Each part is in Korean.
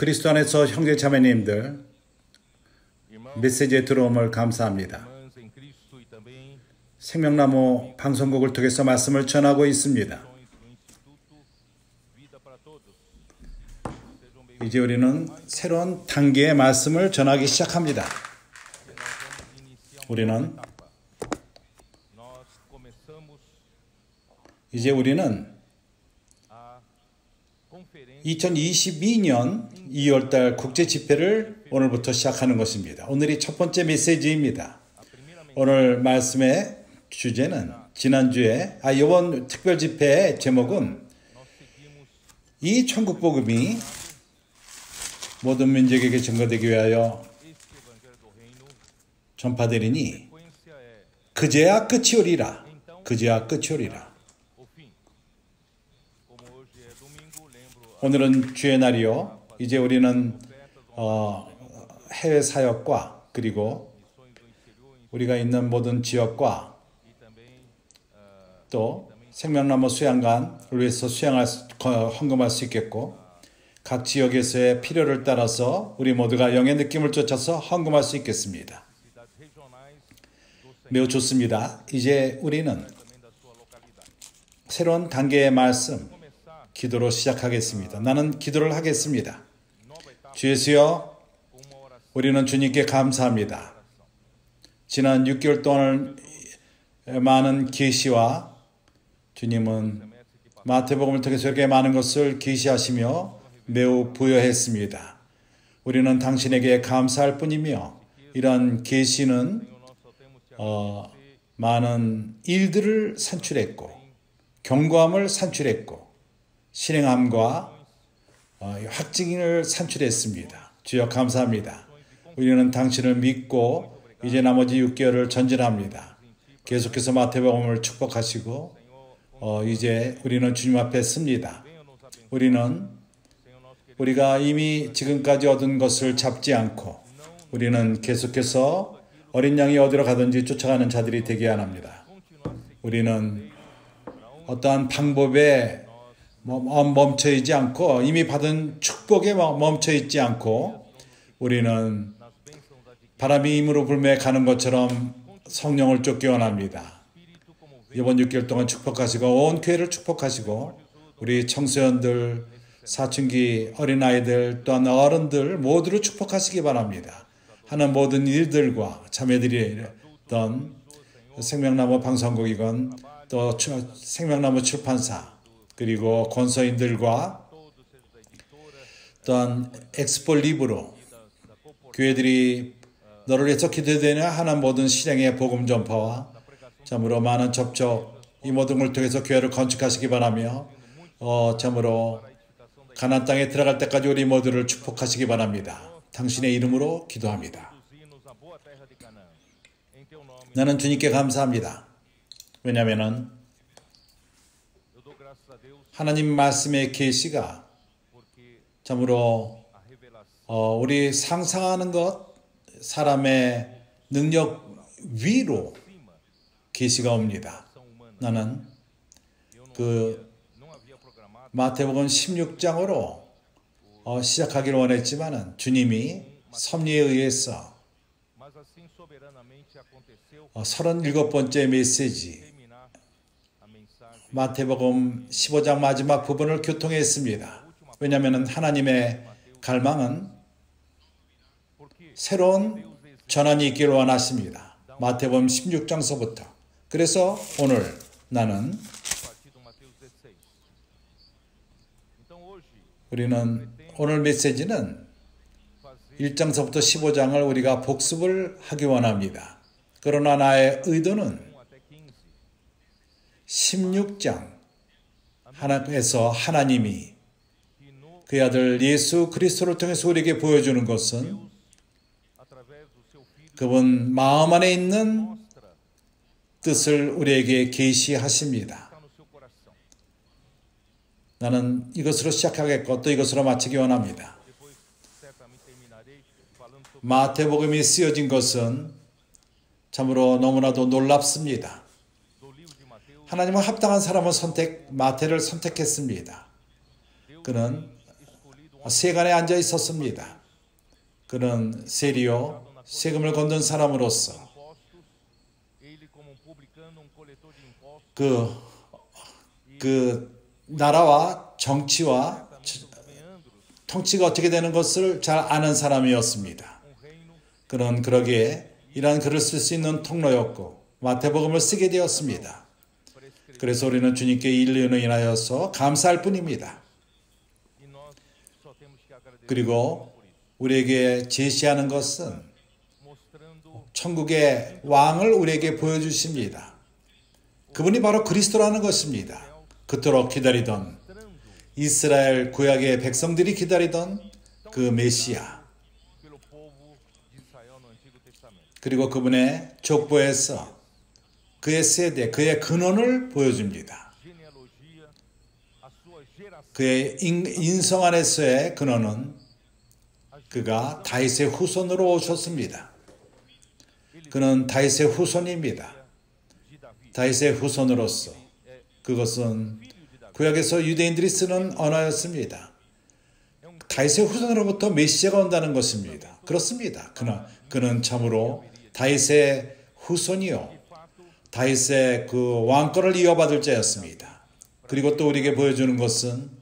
그리스도 안에서 형제 자매님들 메시지에 들어옴을 감사합니다. 생명나무 방송국을 통해서 말씀을 전하고 있습니다. 이제 우리는 새로운 단계의 말씀을 전하기 시작합니다. 우리는 2022년 2월달 국제집회를 오늘부터 시작하는 것입니다. 오늘이 첫 번째 메시지입니다. 오늘 말씀의 주제는 이번 특별집회의 제목은 이 천국복음이 모든 민족에게 증거되기 위하여 전파되리니 그제야 끝이 오리라. 그제야 끝이 오리라. 오늘은 주의 날이요. 이제 우리는 해외 사역과 그리고 우리가 있는 모든 지역과 또 생명나무 수양관을 위해서 헌금할 수 있겠고 각 지역에서의 필요를 따라서 우리 모두가 영의 느낌을 쫓아서 헌금할 수 있겠습니다. 매우 좋습니다. 이제 우리는 새로운 단계의 말씀 기도로 시작하겠습니다. 나는 기도를 하겠습니다. 주 예수여, 우리는 주님께 감사합니다. 지난 6개월 동안 많은 계시와 주님은 마태복음을 통해서 이렇게 많은 것을 계시하시며 매우 부여했습니다. 우리는 당신에게 감사할 뿐이며 이런 계시는 많은 일들을 산출했고 경고함을 산출했고 실행함과 확증을 산출했습니다. 주여 감사합니다. 우리는 당신을 믿고 이제 나머지 6개월을 전진합니다. 계속해서 마태복음을 축복하시고 이제 우리는 주님 앞에 섭니다. 우리가 이미 지금까지 얻은 것을 잡지 않고 우리는 계속해서 어린 양이 어디로 가든지 쫓아가는 자들이 되게 합니다. 우리는 어떠한 방법에 멈춰있지 않고 이미 받은 축복에 멈춰있지 않고 우리는 바람이 힘으로 불매 가는 것처럼 성령을 쫓기 원합니다. 이번 6개월 동안 축복하시고 온 교회를 축복하시고 우리 청소년들, 사춘기 어린아이들 또한 어른들 모두를 축복하시기 바랍니다. 하는 모든 일들과 자매들이 했던 생명나무 방송국이건 또 생명나무 출판사 그리고 권서인들과 또한 엑스포 리브로 교회들이 너를 위해서 기도되냐 하는 모든 실행의 복음 전파와 참으로 많은 접촉 이 모든 걸 통해서 교회를 건축하시기 바라며 참으로 가나안 땅에 들어갈 때까지 우리 모두를 축복하시기 바랍니다. 당신의 이름으로 기도합니다. 나는 주님께 감사합니다. 왜냐하면 하나님 말씀의 계시가 참으로 우리 상상하는 것 사람의 능력 위로 계시가 옵니다. 나는 마태복음 16장으로 시작하기를 원했지만 주님이 섭리에 의해서 37번째 메시지 마태복음 15장 마지막 부분을 교통했습니다. 왜냐하면 하나님의 갈망은 새로운 전환이 있기를 원하십니다. 마태복음 16장서부터. 그래서 오늘 오늘 메시지는 1장서부터 15장을 우리가 복습을 하기 원합니다. 그러나 나의 의도는 16장에서 하나님이 그의 아들 예수 그리스도를 통해서 우리에게 보여주는 것은 그분 마음 안에 있는 뜻을 우리에게 계시하십니다. 나는 이것으로 시작하겠고 또 이것으로 마치기 원합니다. 마태복음이 쓰여진 것은 참으로 너무나도 놀랍습니다. 하나님은 합당한 사람을 마태를 선택했습니다. 그는 세간에 앉아 있었습니다. 그는 세리요, 세금을 걷는 사람으로서 그 나라와 정치와 통치가 어떻게 되는 것을 잘 아는 사람이었습니다. 그는 그러기에 이러한 글을 쓸 수 있는 통로였고 마태복음을 쓰게 되었습니다. 그래서 우리는 주님께 인류로 인하여서 감사할 뿐입니다. 그리고 우리에게 제시하는 것은 천국의 왕을 우리에게 보여주십니다. 그분이 바로 그리스도라는 것입니다. 그토록 기다리던 이스라엘 구약의 백성들이 기다리던 그 메시아, 그리고 그분의 족보에서 그의 세대, 그의 근원을 보여줍니다. 그의 인성 안에서의 근원은 그가 다윗의 후손으로 오셨습니다. 그는 다윗의 후손입니다. 다윗의 후손으로서 그것은 구약에서 유대인들이 쓰는 언어였습니다. 다윗의 후손으로부터 메시아가 온다는 것입니다. 그렇습니다. 그는 참으로 다윗의 후손이요, 다윗의 그 왕권을 이어받을 자였습니다. 그리고 또 우리에게 보여주는 것은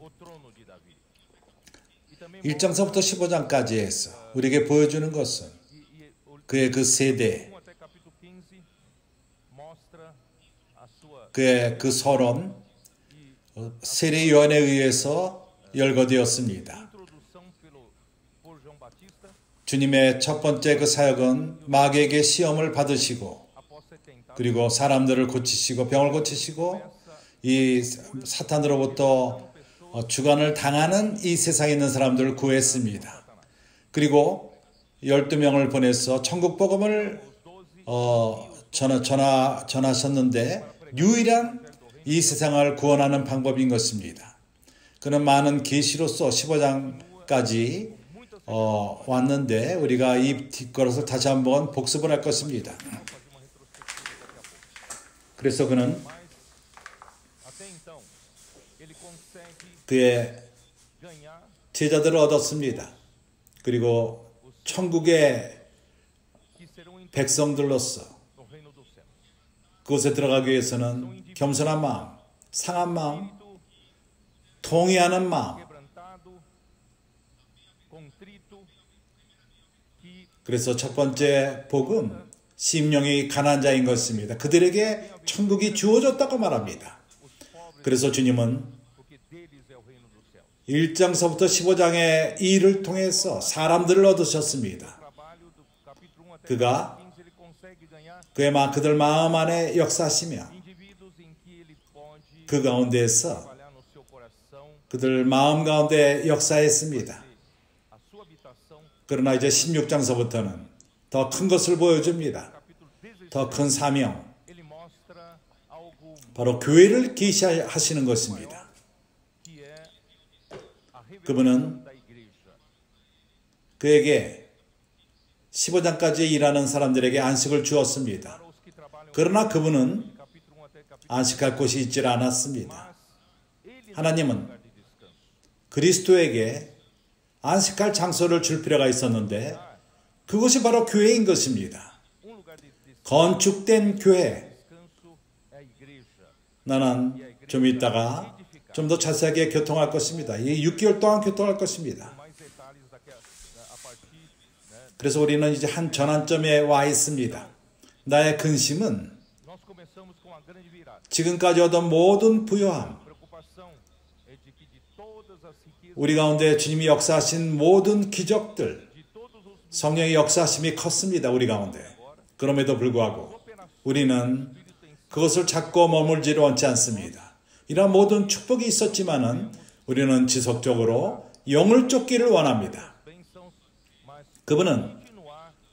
1장서부터 15장까지에서 우리에게 보여주는 것은 그의 그 세대, 그의 그 서론, 세례 요한에 의해서 열거되었습니다. 주님의 첫 번째 그 사역은 마귀에게 시험을 받으시고 그리고 사람들을 고치시고 병을 고치시고 이 사탄으로부터 주관을 당하는 이 세상에 있는 사람들을 구했습니다. 그리고 12명을 보내서 천국 복음을 전하셨는데 유일한 이 세상을 구원하는 방법인 것입니다. 그는 많은 계시로서 15장까지 왔는데 우리가 이 뒷걸음을 다시 한번 복습을 할 것입니다. 그래서 그는 그의 제자들을 얻었습니다. 그리고 천국의 백성들로서 그곳에 들어가기 위해서는 겸손한 마음, 상한 마음, 통회하는 마음, 그래서 첫 번째 복음, 심령이 가난한 자인 것입니다. 그들에게 천국이 주어졌다고 말합니다. 그래서 주님은 1장서부터 15장의 이 일을 통해서 사람들을 얻으셨습니다. 그가 그들 마음 안에 역사하시며 그 가운데에서 그들 마음 가운데 역사했습니다. 그러나 이제 16장서부터는 더 큰 것을 보여줍니다. 더 큰 사명, 바로 교회를 계시하시는 것입니다. 그분은 그에게 15장까지 일하는 사람들에게 안식을 주었습니다. 그러나 그분은 안식할 곳이 있지 않았습니다. 하나님은 그리스도에게 안식할 장소를 줄 필요가 있었는데 그것이 바로 교회인 것입니다. 건축된 교회. 나는 좀 이따가 좀 더 자세하게 교통할 것입니다. 이 6개월 동안 교통할 것입니다. 그래서 우리는 이제 한 전환점에 와 있습니다. 나의 근심은 지금까지 얻은 모든 부요함, 우리 가운데 주님이 역사하신 모든 기적들, 성령의 역사하심이 컸습니다. 우리 가운데. 그럼에도 불구하고 우리는 그것을 찾고 머물지를 원치 않습니다. 이러한 모든 축복이 있었지만은 우리는 지속적으로 영을 쫓기를 원합니다. 그분은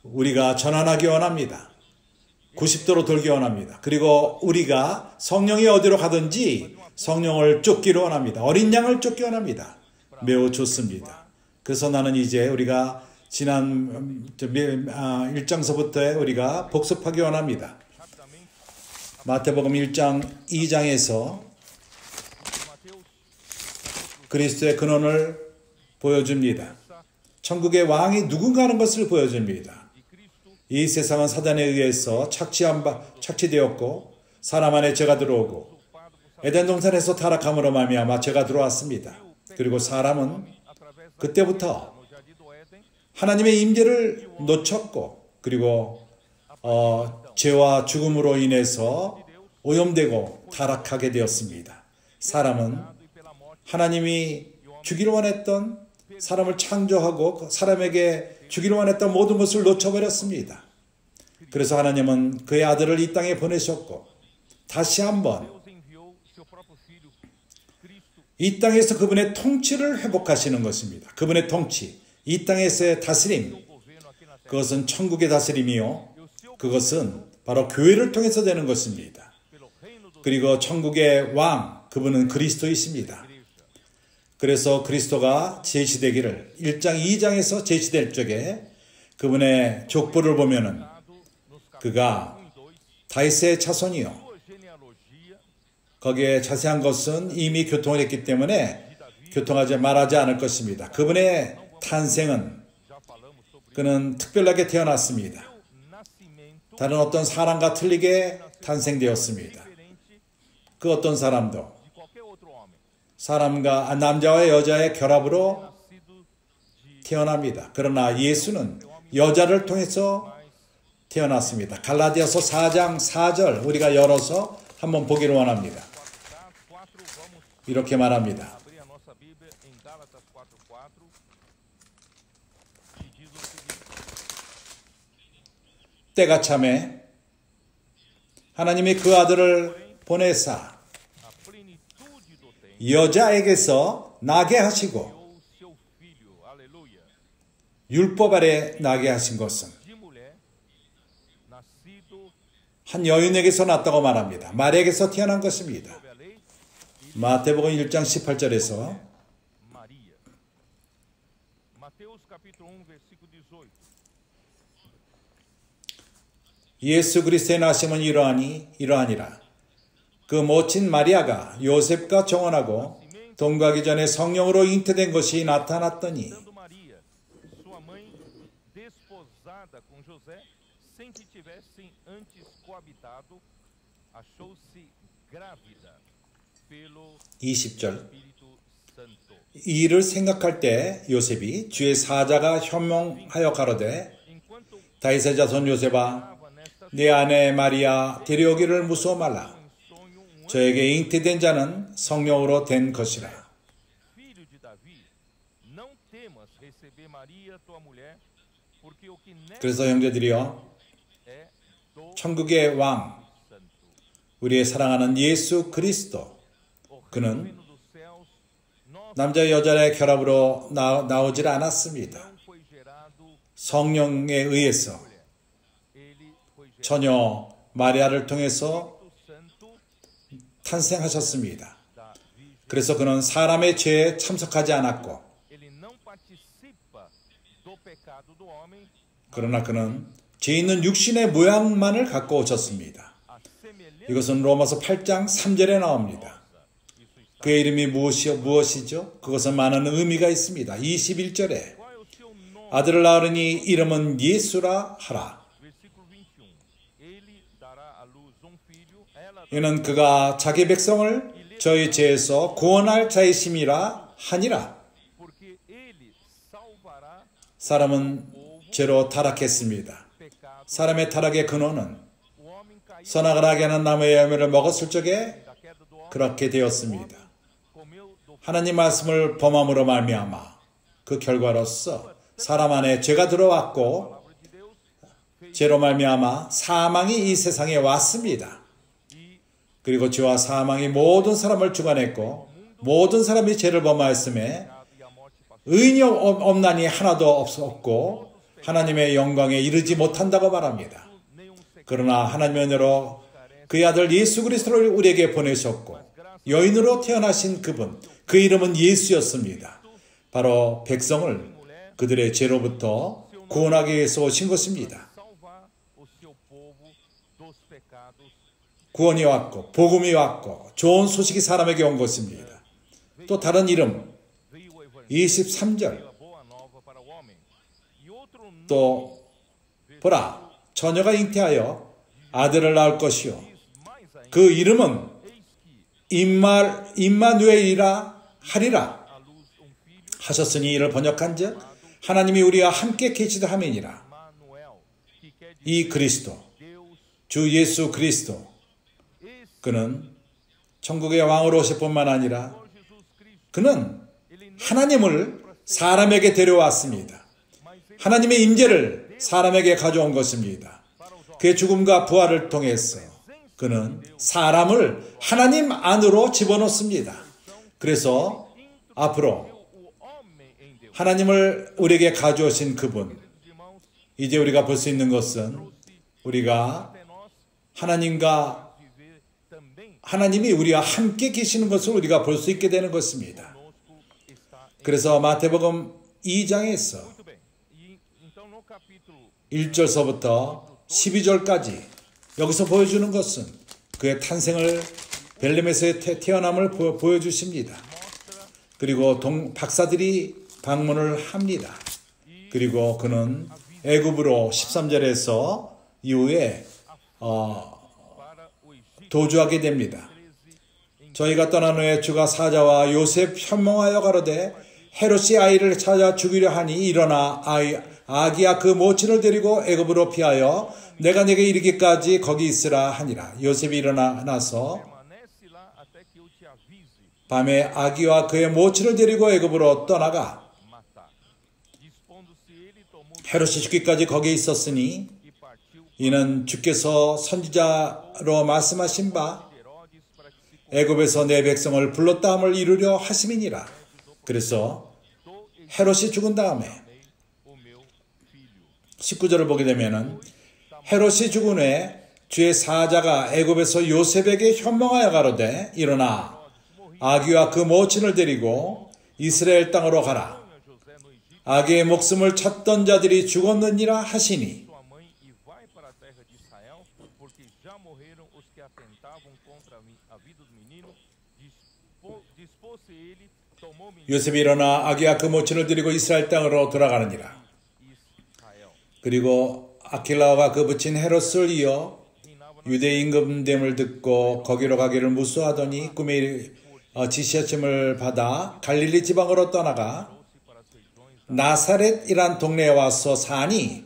우리가 전환하기 원합니다. 90도로 돌기 원합니다. 그리고 우리가 성령이 어디로 가든지 성령을 쫓기를 원합니다. 어린 양을 쫓기 원합니다. 매우 좋습니다. 그래서 나는 이제 우리가 지난 1장서부터 우리가 복습하기 원합니다. 마태복음 1장 2장에서 그리스도의 근원을 보여줍니다. 천국의 왕이 누군가 하는 것을 보여줍니다. 이 세상은 사단에 의해서 착취되었고 사람 안에 죄가 들어오고 에덴 동산에서 타락함으로 말미암아 죄가 들어왔습니다. 그리고 사람은 그때부터 하나님의 임재를 놓쳤고 그리고 죄와 죽음으로 인해서 오염되고 타락하게 되었습니다. 사람은 하나님이 주기를 원했던 사람을 창조하고 사람에게 주기를 원했던 모든 것을 놓쳐버렸습니다. 그래서 하나님은 그의 아들을 이 땅에 보내셨고 다시 한번 이 땅에서 그분의 통치를 회복하시는 것입니다. 그분의 통치, 이 땅에서의 다스림, 그것은 천국의 다스림이요. 그것은 바로 교회를 통해서 되는 것입니다. 그리고 천국의 왕, 그분은 그리스도이십니다. 그래서 그리스도가 제시되기를 1장, 2장에서 제시될 적에 그분의 족보를 보면은 그가 다윗의 자손이요. 거기에 자세한 것은 이미 교통을 했기 때문에 교통하지 말하지 않을 것입니다. 그분의 탄생은 그는 특별하게 태어났습니다. 다른 어떤 사람과 틀리게 탄생되었습니다. 그 어떤 사람도 남자와 여자의 결합으로 태어납니다. 그러나 예수는 여자를 통해서 태어났습니다. 갈라디아서 4장 4절 우리가 열어서 한번 보기를 원합니다. 이렇게 말합니다. 때가 참에 하나님이 그 아들을 보내사 여자에게서 나게 하시고 율법 아래 나게 하신 것은 한 여인에게서 났다고 말합니다. 마리아에게서 태어난 것입니다. 마태복음 1장 18절에서 예수 그리스도의 나심은 이러하니라. 그 모친 마리아가 요셉과 정혼하고 동거하기 전에 성령으로 잉태된 것이 나타났더니 (20절) 이 일을 생각할 때 요셉이 주의 사자가 현몽하여 가로되 다윗의 자손 요셉아 내 아내 마리아 데려오기를 무서워 말라. 저에게 잉태된 자는 성령으로 된 것이라. 그래서 형제들이여 천국의 왕 우리의 사랑하는 예수 그리스도 그는 남자 여자의 결합으로 나오질 않았습니다. 성령에 의해서 처녀 마리아를 통해서 탄생하셨습니다. 그래서 그는 사람의 죄에 참석하지 않았고 그러나 그는 죄 있는 육신의 모양만을 갖고 오셨습니다. 이것은 로마서 8장 3절에 나옵니다. 그의 이름이 무엇이죠? 그것은 많은 의미가 있습니다. 21절에 아들을 낳으니 이름은 예수라 하라. 이는 그가 자기 백성을 저희 죄에서 구원할 자이심이라 하니라. 사람은 죄로 타락했습니다. 사람의 타락의 근원은 선악을 하게 하는 나무의 열매를 먹었을 적에 그렇게 되었습니다. 하나님 말씀을 범함으로 말미암아 그 결과로서 사람 안에 죄가 들어왔고 죄로 말미암아 사망이 이 세상에 왔습니다. 그리고 죄와 사망이 모든 사람을 주관했고 모든 사람이 죄를 범하였음에 의인이 없나니 하나도 없었고 하나님의 영광에 이르지 못한다고 말합니다. 그러나 하나님의 은혜로 그의 아들 예수 그리스도를 우리에게 보내셨고 여인으로 태어나신 그분, 그 이름은 예수였습니다. 바로 백성을 그들의 죄로부터 구원하기 위해서 오신 것입니다. 구원이 왔고 복음이 왔고 좋은 소식이 사람에게 온 것입니다. 또 다른 이름 23절 또 보라 처녀가 잉태하여 아들을 낳을 것이요 그 이름은 임마누엘이라 하리라 하셨으니 이를 번역한즉 하나님이 우리와 함께 계시다 함이니라. 이 그리스도 주 예수 그리스도 그는 천국의 왕으로 오실 뿐만 아니라 그는 하나님을 사람에게 데려왔습니다. 하나님의 임재를 사람에게 가져온 것입니다. 그의 죽음과 부활을 통해서 그는 사람을 하나님 안으로 집어넣습니다. 그래서 앞으로 하나님을 우리에게 가져오신 그분, 이제 우리가 볼 수 있는 것은 우리가 하나님이 우리와 함께 계시는 것을 우리가 볼 수 있게 되는 것입니다. 그래서 마태복음 2장에서 1절서부터 12절까지 여기서 보여주는 것은 그의 탄생을 벨렘에서의 태어남을 보여주십니다. 그리고 박사들이 방문을 합니다. 그리고 그는 애굽으로 13절에서 이후에 도주하게 됩니다. 저희가 떠난 후에 주가 사자와 요셉 현몽하여 가로되 헤롯이 아이를 찾아 죽이려 하니 일어나 아기야 그 모친을 데리고 애굽으로 피하여 내가 내게 이르기까지 거기 있으라 하니라. 요셉이 일어나서 밤에 아기와 그의 모친을 데리고 애굽으로 떠나가 헤롯이 죽기까지 거기에 있었으니 이는 주께서 선지자로 말씀하신 바 애굽에서 내 백성을 불렀다 함을 이루려 하심이니라. 그래서 헤롯이 죽은 다음에 19절을 보게 되면은 헤롯이 죽은 후에 주의 사자가 애굽에서 요셉에게 현몽하여 가로되 일어나 아기와 그 모친을 데리고 이스라엘 땅으로 가라. 아기의 목숨을 찾던 자들이 죽었느니라 하시니 요셉이 일어나 아기와 그 모친을 데리고 이스라엘 땅으로 돌아가느니라. 그리고 아킬라오가 그 붙인 헤롯을 이어 유대 임금됨을 듣고 거기로 가기를 무수하더니 꿈에 지시하심을 받아 갈릴리 지방으로 떠나가 나사렛이란 동네에 와서 사니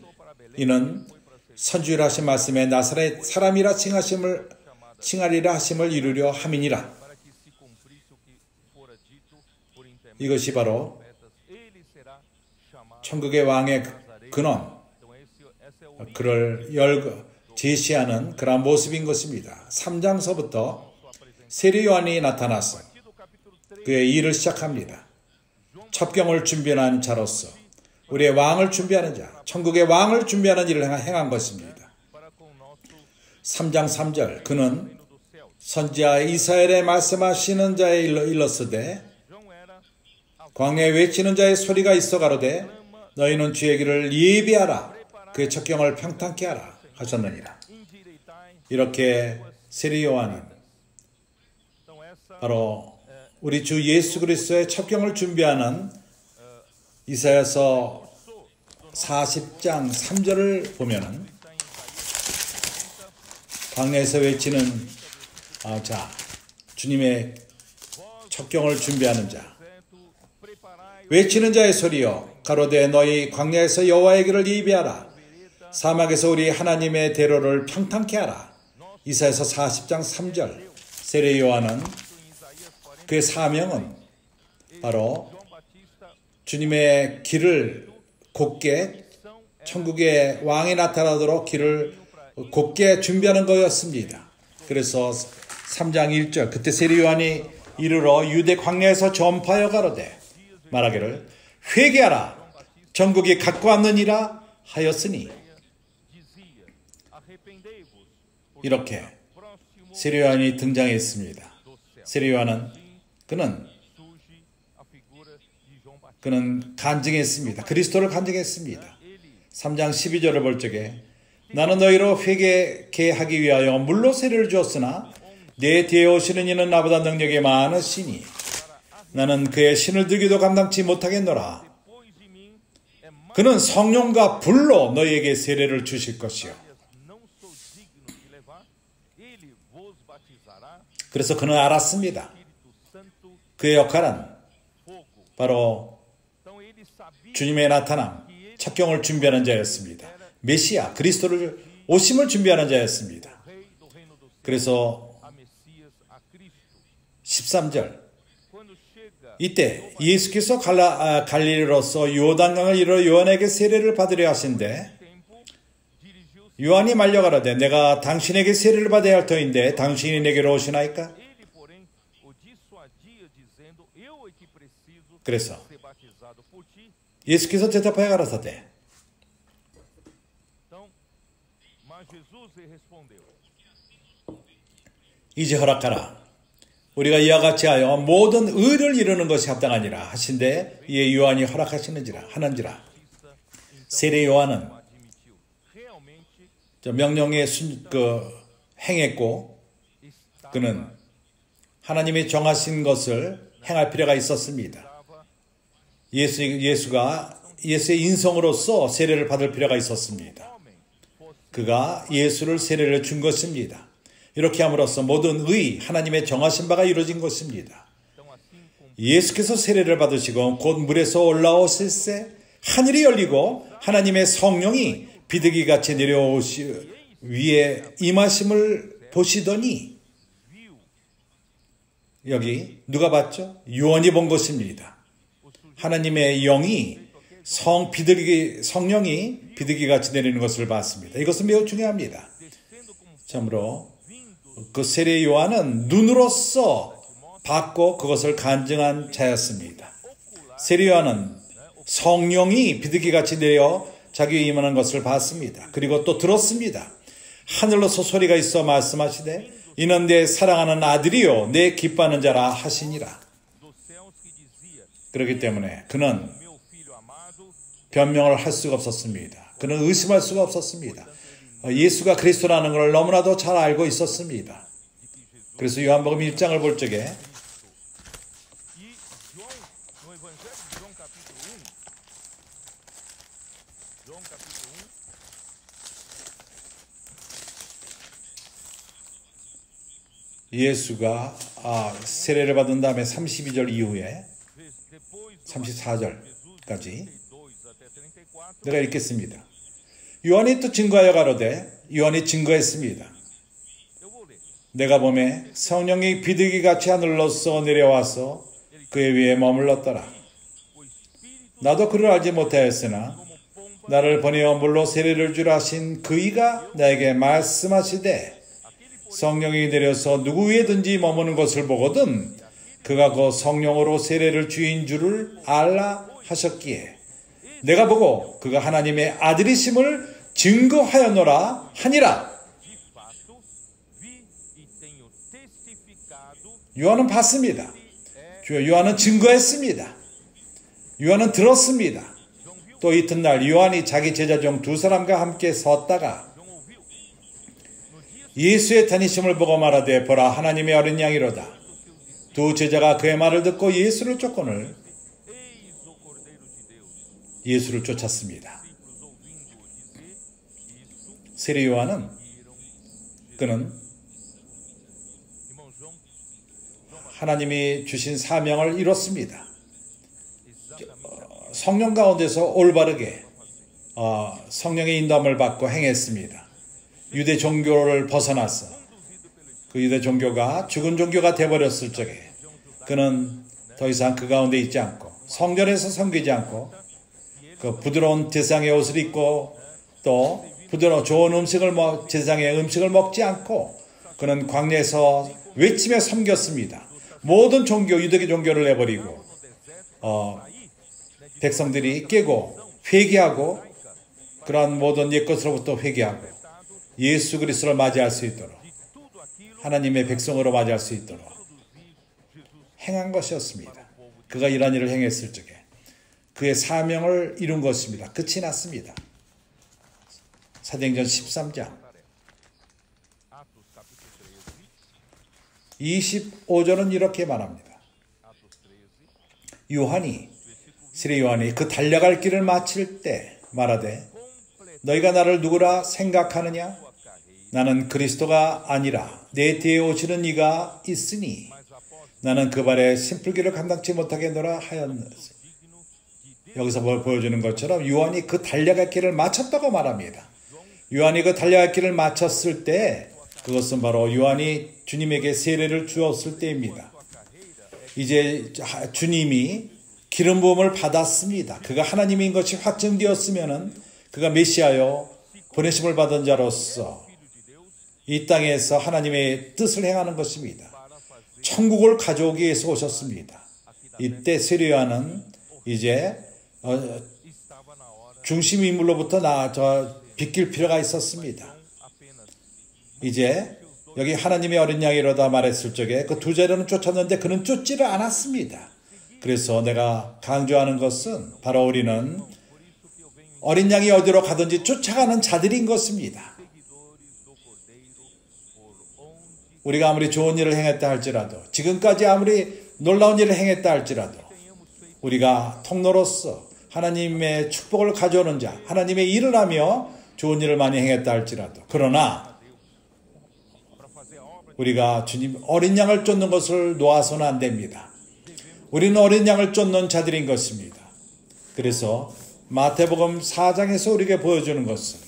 이는 선지율 하신 말씀에 나사렛 사람이라 칭하리라 하심을 이루려 함이니라. 이것이 바로 천국의 왕의 근원, 그를 제시하는 그러한 모습인 것입니다. 3장서부터 세례 요한이 나타나서 그의 일을 시작합니다. 첩경을 준비하는 자로서 우리의 왕을 준비하는 자, 천국의 왕을 준비하는 일을 행한 것입니다. 3장 3절 그는 선지자 이사야에 말씀하시는 자에 일렀으되 광야에 외치는 자의 소리가 있어 가로되 너희는 주의 길을 예비하라 그의 첩경을 평탄케 하라 하셨느니라. 이렇게 세례 요한은 바로 우리 주 예수 그리스도의 첩경을 준비하는 이사야서 40장 3절을 보면은 광야에서 외치는 주님의 첩경을 준비하는 자, 외치는 자의 소리여 가로되 너희 광야에서 여호와의 길을 예비하라 사막에서 우리 하나님의 대로를 평탄케 하라. 이사야서 40장 3절 세례 요한은 그의 사명은 바로 주님의 길을 곧게 천국의 왕이 나타나도록 길을 곧게 준비하는 거였습니다. 그래서 3장 1절 그때 세례 요한이 이르러 유대 광야에서 전파하여 가로되 말하기를 회개하라 천국이 갖고 왔느니라 하였으니 이렇게 세례 요한이 등장했습니다. 세례 요한은 그는 간증했습니다. 그리스도를 간증했습니다. 3장 12절을 볼 적에 나는 너희로 회개케 하기 위하여 물로 세례를 주었으나 내 뒤에 오시는 이는 나보다 능력이 많으시니 나는 그의 신을 들기도 감당치 못하겠노라. 그는 성령과 불로 너희에게 세례를 주실 것이요. 그래서 그는 알았습니다. 그의 역할은 바로 주님의 나타남, 첩경을 준비하는 자였습니다. 메시아, 그리스도를 오심을 준비하는 자였습니다. 그래서 13절 이때 예수께서 갈릴리로서 요단강을 이르러 요한에게 세례를 받으려 하신대 요한이 말려 가라되 내가 당신에게 세례를 받아야 할 터인데 당신이 내게로 오시나이까? 그래서 예수께서 대답하여 가라사대 이제 허락하라. 우리가 이와 같이 하여 모든 의를 이루는 것이 합당하니라 하신데 이에 요한이 하는지라. 세례 요한은 명령에 행했고 그는 하나님이 정하신 것을 행할 필요가 있었습니다. 예수의 인성으로서 세례를 받을 필요가 있었습니다. 그가 예수를 세례를 준 것입니다. 이렇게 함으로써 모든 하나님의 정하신 바가 이루어진 것입니다. 예수께서 세례를 받으시고 곧 물에서 올라오실새 하늘이 열리고 하나님의 성령이 비둘기같이 위에 임하심을 보시더니 여기 누가 봤죠? 요한이 본 것입니다. 하나님의 영이 성령이 비둘기같이 내리는 것을 봤습니다. 이것은 매우 중요합니다. 참으로 그 세례 요한은 눈으로서 봤고 그것을 간증한 자였습니다. 세례 요한은 성령이 비둘기같이 내려 자기에 임하는 것을 봤습니다. 그리고 또 들었습니다. 하늘로서 소리가 있어 말씀하시되 이는 내 사랑하는 아들이요 내 기뻐하는 자라 하시니라. 그렇기 때문에 그는 변명을 할 수가 없었습니다. 그는 의심할 수가 없었습니다. 예수가 그리스도라는 걸 너무나도 잘 알고 있었습니다. 그래서 요한복음 1장을 볼 적에 예수가 세례를 받은 다음에 32절 이후에 34절까지 내가 읽겠습니다. 요한이 또 증거하여 가로되 요한이 증거했습니다. 내가 보매 성령이 비둘기같이 하늘로서 내려와서 그의 위에 머물렀더라. 나도 그를 알지 못하였으나 나를 보내어 물로 세례를 주라 하신 그이가 나에게 말씀하시되 성령이 내려서 누구 위에든지 머무는 것을 보거든 그가 그 성령으로 세례를 주인 줄을 알라 하셨기에 내가 보고 그가 하나님의 아들이심을 증거하였노라 하니라. 요한은 봤습니다. 요한은 증거했습니다. 요한은 들었습니다. 또 이튿날 요한이 자기 제자 중 두 사람과 함께 섰다가 예수의 다니심을 보고 말하되 보라 하나님의 어린 양이로다. 두 제자가 그의 말을 듣고 예수를 쫓았습니다. 세례 요한은 그는 하나님이 주신 사명을 이뤘습니다. 성령 가운데서 올바르게 성령의 인도함을 받고 행했습니다. 유대 종교를 벗어나서 그 유대 종교가 죽은 종교가 되어버렸을 적에 그는 더 이상 그 가운데 있지 않고 성전에서 섬기지 않고 그 부드러운 제사장의 옷을 입고 또 부드러운 좋은 제사장의 음식을 먹지 않고 그는 광야에서 외치며 섬겼습니다. 모든 종교, 유대교 종교를 내버리고 백성들이 깨고 회개하고 그러한 모든 옛것으로부터 회개하고 예수 그리스도를 맞이할 수 있도록 하나님의 백성으로 맞이할 수 있도록 행한 것이었습니다. 그가 이러한 일을 행했을 적에 그의 사명을 이룬 것입니다. 끝이 났습니다. 사도행전 13장 25절은 이렇게 말합니다. 요한이 세례 요한이 그 달려갈 길을 마칠 때 말하되 너희가 나를 누구라 생각하느냐? 나는 그리스도가 아니라 내 뒤에 오시는 이가 있으니 나는 그 발에 심풀기를 감당치 못하겠노라 하였느니. 여기서 뭘 보여주는 것처럼 요한이 그 달려갈 길을 마쳤다고 말합니다. 요한이 그 달려갈 길을 마쳤을 때 그것은 바로 요한이 주님에게 세례를 주었을 때입니다. 이제 주님이 기름 부음을 받았습니다. 그가 하나님인 것이 확정되었으면은 그가 메시아요 보내심을 받은 자로서 이 땅에서 하나님의 뜻을 행하는 것입니다. 천국을 가져오기 위해서 오셨습니다. 이때 세례 요한은 이제 중심 인물로부터 비낄 필요가 있었습니다. 이제 여기 하나님의 어린 양이로다 말했을 적에 그 두 자녀는 쫓았는데 그는 쫓지를 않았습니다. 그래서 내가 강조하는 것은 바로 우리는 어린 양이 어디로 가든지 쫓아가는 자들인 것입니다. 우리가 아무리 좋은 일을 행했다 할지라도 지금까지 아무리 놀라운 일을 행했다 할지라도 우리가 통로로서 하나님의 축복을 가져오는 자, 하나님의 일을 하며 좋은 일을 많이 행했다 할지라도 그러나 우리가 주님 어린 양을 쫓는 것을 놓아서는 안 됩니다. 우리는 어린 양을 쫓는 자들인 것입니다. 그래서 마태복음 4장에서 우리에게 보여주는 것은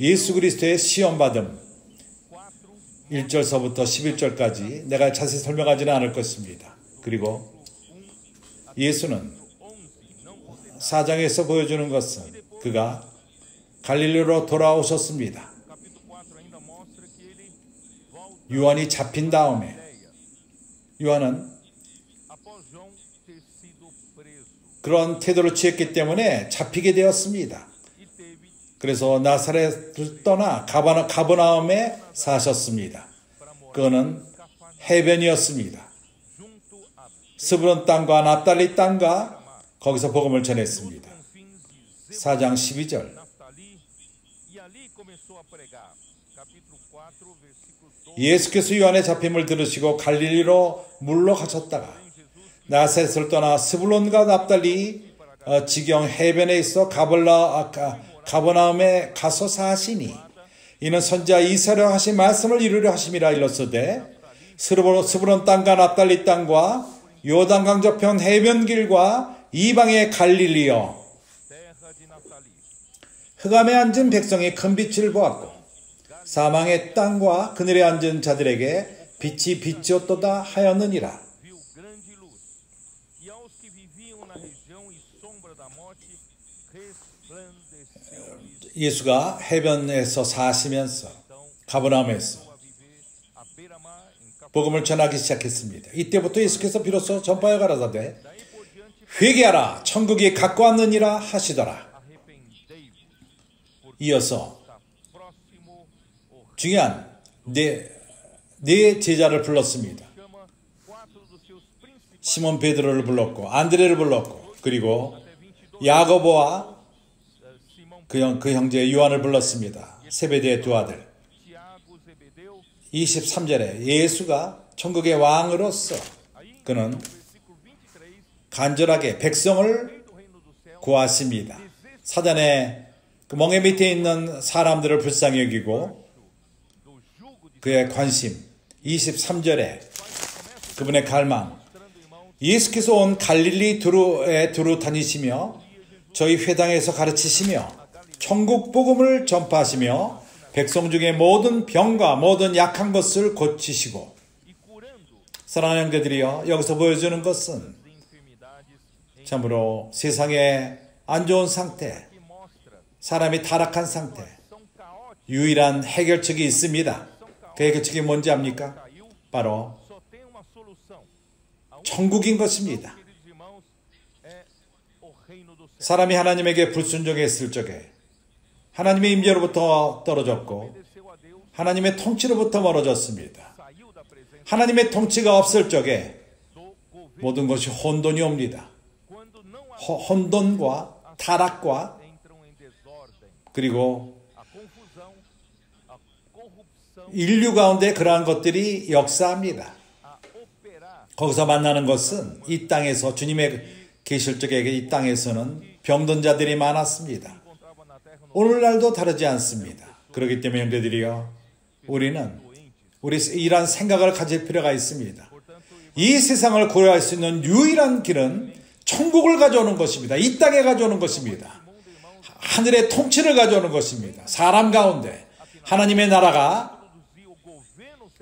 예수 그리스도의 시험받음 1절서부터 11절까지 내가 자세히 설명하지는 않을 것입니다. 그리고 예수는 4장에서 보여주는 것은 그가 갈릴리로 돌아오셨습니다. 요한이 잡힌 다음에 요한은 그런 태도를 취했기 때문에 잡히게 되었습니다. 그래서 나사렛을 떠나 가버나움에 사셨습니다. 그거는 해변이었습니다. 스브론 땅과 납달리 땅과 거기서 복음을 전했습니다. 4장 12절 예수께서 요한의 잡힘을 들으시고 갈릴리로 물러가셨다가 나사렛을 떠나 스불론과 납달리 지경 해변에 있어 가버나움에 가서 사시니 이는 선지자 이사야로 하신 말씀을 이루려 하심이라 일렀으되 스불론 땅과 납달리 땅과 요단강 저편 해변길과 이방의 갈릴리여 흑암에 앉은 백성이 큰 빛을 보았고 사망의 땅과 그늘에 앉은 자들에게 빛이 비치었도다 하였느니라. 예수가 해변에서 사시면서 가버나움에서 복음을 전하기 시작했습니다. 이때부터 예수께서 비로소 전파하여 가라사대 회개하라 천국이 가까웠느니라 하시더라. 이어서 중요한 네 제자를 불렀습니다. 시몬 베드로를 불렀고 안드레를 불렀고 그리고 야고보와 그 형제 요한을 불렀습니다. 세베대의 두 아들. 23절에 예수가 천국의 왕으로서 그는 간절하게 백성을 구하십니다. 사단의 그 멍에 밑에 있는 사람들을 불쌍히 여기고 그의 관심 23절에 그분의 갈망 예수께서 온 갈릴리 두루에 두루 다니시며 저희 회당에서 가르치시며 천국 복음을 전파하시며 백성 중에 모든 병과 모든 약한 것을 고치시고 사랑하는 형제들이여 여기서 보여주는 것은 참으로 세상의 안 좋은 상태 사람이 타락한 상태 유일한 해결책이 있습니다. 그 해결책이 뭔지 압니까? 바로 천국인 것입니다. 사람이 하나님에게 불순종했을 적에 하나님의 임재로부터 떨어졌고 하나님의 통치로부터 멀어졌습니다. 하나님의 통치가 없을 적에 모든 것이 혼돈이 옵니다. 혼돈과 타락과 그리고 인류 가운데 그러한 것들이 역사합니다. 거기서 만나는 것은 이 땅에서 주님의 계실 적에 이 땅에서는 병든 자들이 많았습니다. 오늘날도 다르지 않습니다. 그렇기 때문에 형제들이여, 우리는 이러한 생각을 가질 필요가 있습니다. 이 세상을 구원할 수 있는 유일한 길은 천국을 가져오는 것입니다. 이 땅에 가져오는 것입니다. 하늘의 통치를 가져오는 것입니다. 사람 가운데 하나님의 나라가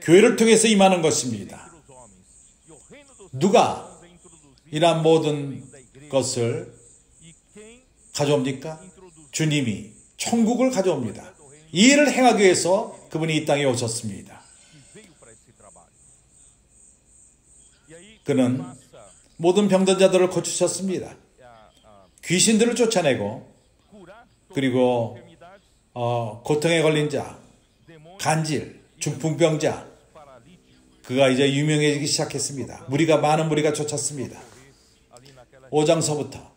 교회를 통해서 임하는 것입니다. 누가 이러한 모든 것을 가져옵니까? 주님이 천국을 가져옵니다. 이 일을 행하기 위해서 그분이 이 땅에 오셨습니다. 그는 모든 병든 자들을 고치셨습니다. 귀신들을 쫓아내고, 그리고 고통에 걸린 자, 간질, 중풍병자, 그가 이제 유명해지기 시작했습니다. 많은 무리가 쫓았습니다. 5장서부터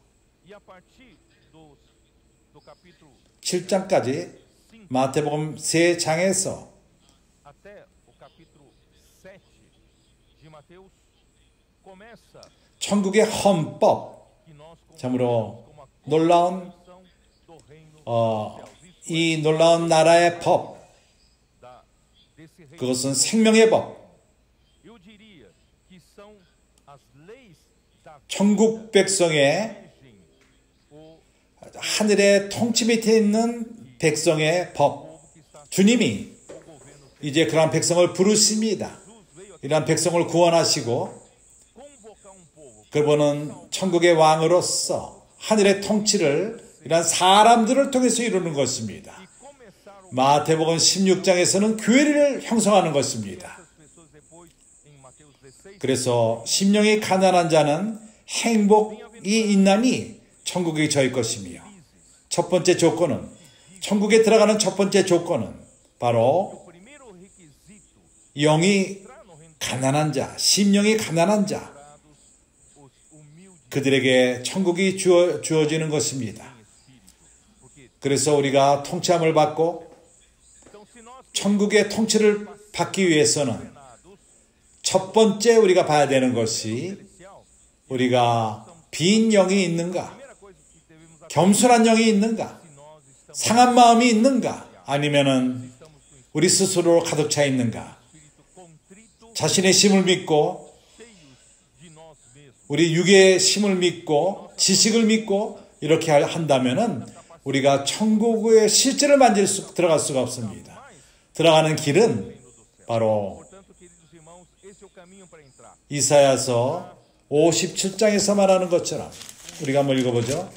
7장까지 마태복음 3장에서 천국의 헌법, 참으로 놀라운 이 놀라운 나라의 법, 그것은 생명의 법, 천국 백성의 하늘의 통치 밑에 있는 백성의 법, 주님이 이제 그러한 백성을 부르십니다. 이러한 백성을 구원하시고 그분은 천국의 왕으로서 하늘의 통치를 이러한 사람들을 통해서 이루는 것입니다. 마태복음 16장에서는 교회를 형성하는 것입니다. 그래서 심령이 가난한 자는 행복이 있나니 천국에 저희 것이며, 첫 번째 조건은, 천국에 들어가는 첫 번째 조건은 바로 영이 가난한 자, 심령이 가난한 자, 그들에게 천국이 주어지는 것입니다. 그래서 우리가 통치함을 받고 천국의 통치를 받기 위해서는 첫 번째 우리가 봐야 되는 것이, 우리가 빈 영이 있는가, 겸손한 영이 있는가, 상한 마음이 있는가, 아니면은 우리 스스로 가득 차 있는가, 자신의 힘을 믿고, 우리 육의 힘을 믿고, 지식을 믿고 이렇게 한다면은 우리가 천국의 실제를 들어갈 수가 없습니다. 들어가는 길은 바로 이사야서 57장에서 말하는 것처럼, 우리가 한번 읽어보죠.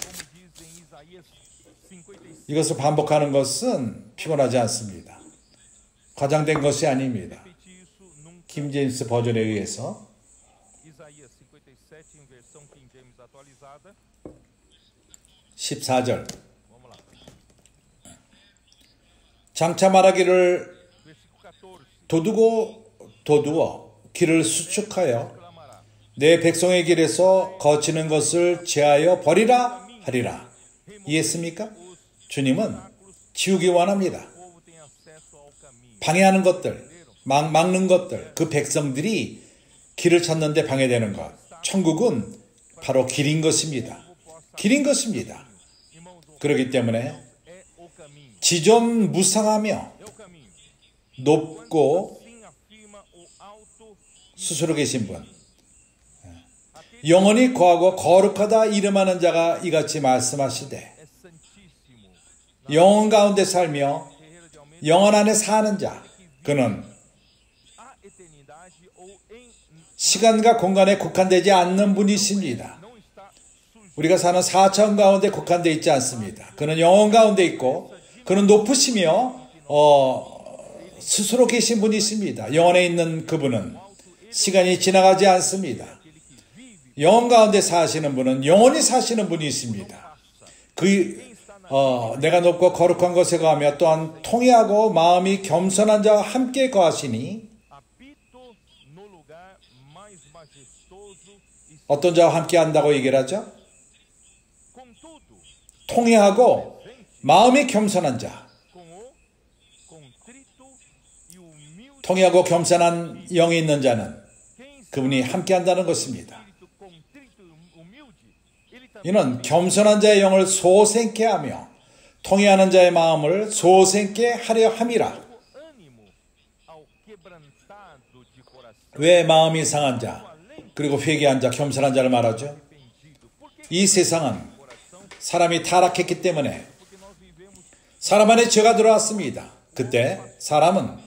이것을 반복하는 것은 피곤하지 않습니다. 과장된 것이 아닙니다. 킹제임스 버전에 의해서 14절, 장차 말하기를 도두어 길을 수축하여 내 백성의 길에서 거치는 것을 제하여 버리라 하리라. 이해했습니까? 주님은 지우기 원합니다. 방해하는 것들, 막는 것들, 그 백성들이 길을 찾는데 방해되는 것. 천국은 바로 길인 것입니다. 길인 것입니다. 그렇기 때문에 지존 무상하며 높고 스스로 계신 분, 영원히 거하고 거룩하다 이름하는 자가 이같이 말씀하시되, 영원 가운데 살며 영원 안에 사는 자, 그는 시간과 공간에 국한되지 않는 분이십니다. 우리가 사는 4차원 가운데 국한되어 있지 않습니다. 그는 영원 가운데 있고, 그는 높으시며 스스로 계신 분이십니다. 영원에 있는 그분은 시간이 지나가지 않습니다. 영원 가운데 사시는 분은 영원히 사시는 분이십니다. 내가 높고 거룩한 것에 거하며 또한 통회하고 마음이 겸손한 자와 함께 거하시니, 어떤 자와 함께 한다고 얘기를 하죠? 통회하고 마음이 겸손한 자, 통회하고 겸손한 영이 있는 자는 그분이 함께한다는 것입니다. 이는 겸손한 자의 영을 소생케 하며 통회하는 자의 마음을 소생케 하려 함이라. 왜 마음이 상한 자, 그리고 회개한 자, 겸손한 자를 말하죠? 이 세상은 사람이 타락했기 때문에 사람 안에 죄가 들어왔습니다. 그때 사람은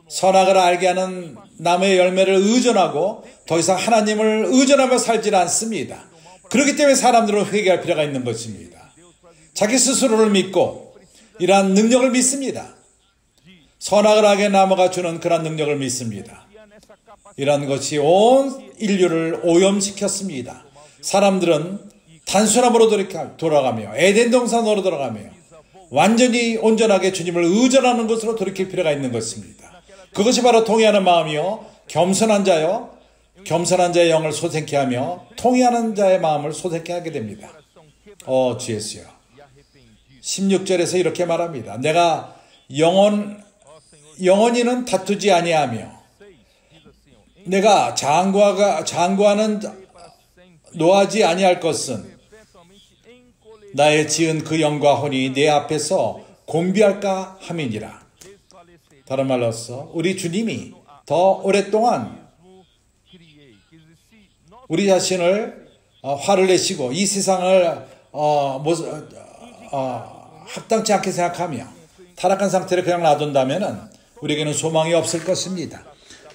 선악을 알게 하는 나무의 열매를 의존하고 더 이상 하나님을 의존하며 살지 않습니다. 그렇기 때문에 사람들은 회개할 필요가 있는 것입니다. 자기 스스로를 믿고 이러한 능력을 믿습니다. 선악을 알게 하는 나무가 주는 그런 능력을 믿습니다. 이런 것이 온 인류를 오염시켰습니다. 사람들은 단순함으로 돌아가며 에덴 동산으로 돌아가며 완전히 온전하게 주님을 의존하는 것으로 돌이킬 필요가 있는 것입니다. 그것이 바로 통회하는 마음이요 겸손한 자요 겸손한 자의 영을 소생케 하며 통회하는 자의 마음을 소생케 하게 됩니다. 주 예수여, 16절에서 이렇게 말합니다. 내가 영원히는 다투지 아니하며 내가 장구하는 노하지 아니할 것은 나의 지은 그 영과 혼이 내 앞에서 곤비할까 함이니라. 다른 말로서 우리 주님이 더 오랫동안 우리 자신을 화를 내시고 이 세상을 합당치 않게 생각하며 타락한 상태를 그냥 놔둔다면 우리에게는 소망이 없을 것입니다.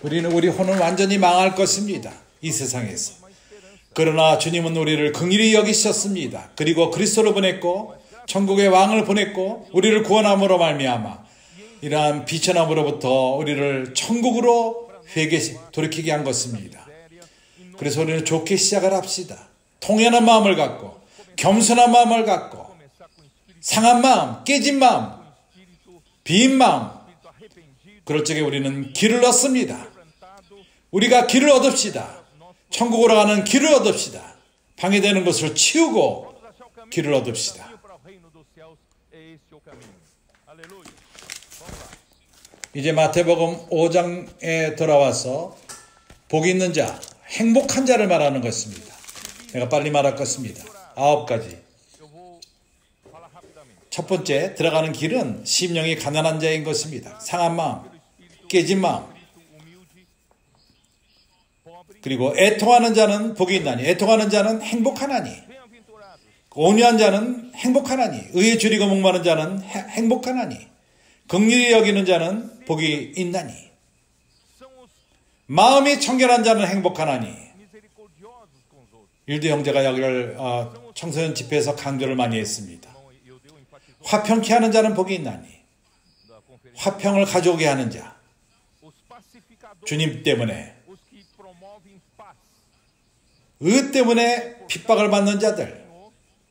우리 혼은 완전히 망할 것입니다. 이 세상에서. 그러나 주님은 우리를 긍휼히 여기셨습니다. 그리고 그리스도를 보냈고 천국의 왕을 보냈고 우리를 구원함으로 말미암아 이러한 비천함으로부터 우리를 천국으로 돌이키게 한 것입니다. 그래서 우리는 좋게 시작을 합시다. 통연한 마음을 갖고 겸손한 마음을 갖고 상한 마음, 깨진 마음, 빈 마음, 그럴 적에 우리는 길을 얻습니다. 우리가 길을 얻읍시다. 천국으로 가는 길을 얻읍시다. 방해되는 것을 치우고 길을 얻읍시다. 이제 마태복음 5장에 돌아와서 복이 있는 자, 행복한 자를 말하는 것입니다. 내가 빨리 말할 것입니다. 9가지. 첫 번째, 들어가는 길은 심령이 가난한 자인 것입니다. 상한 마음, 깨진 마음, 그리고 애통하는 자는 복이 있나니, 애통하는 자는 행복하나니, 온유한 자는 행복하나니, 의에 줄이고 목마른 자는 행복하나니, 긍휼히 여기는 자는 복이 있나니, 마음이 청결한 자는 행복하나니. 일두 형제가 여기를 청소년 집회에서 강조를 많이 했습니다. 화평케 하는 자는 복이 있나니, 화평을 가져오게 하는 자, 주님 때문에, 의 때문에 핍박을 받는 자들,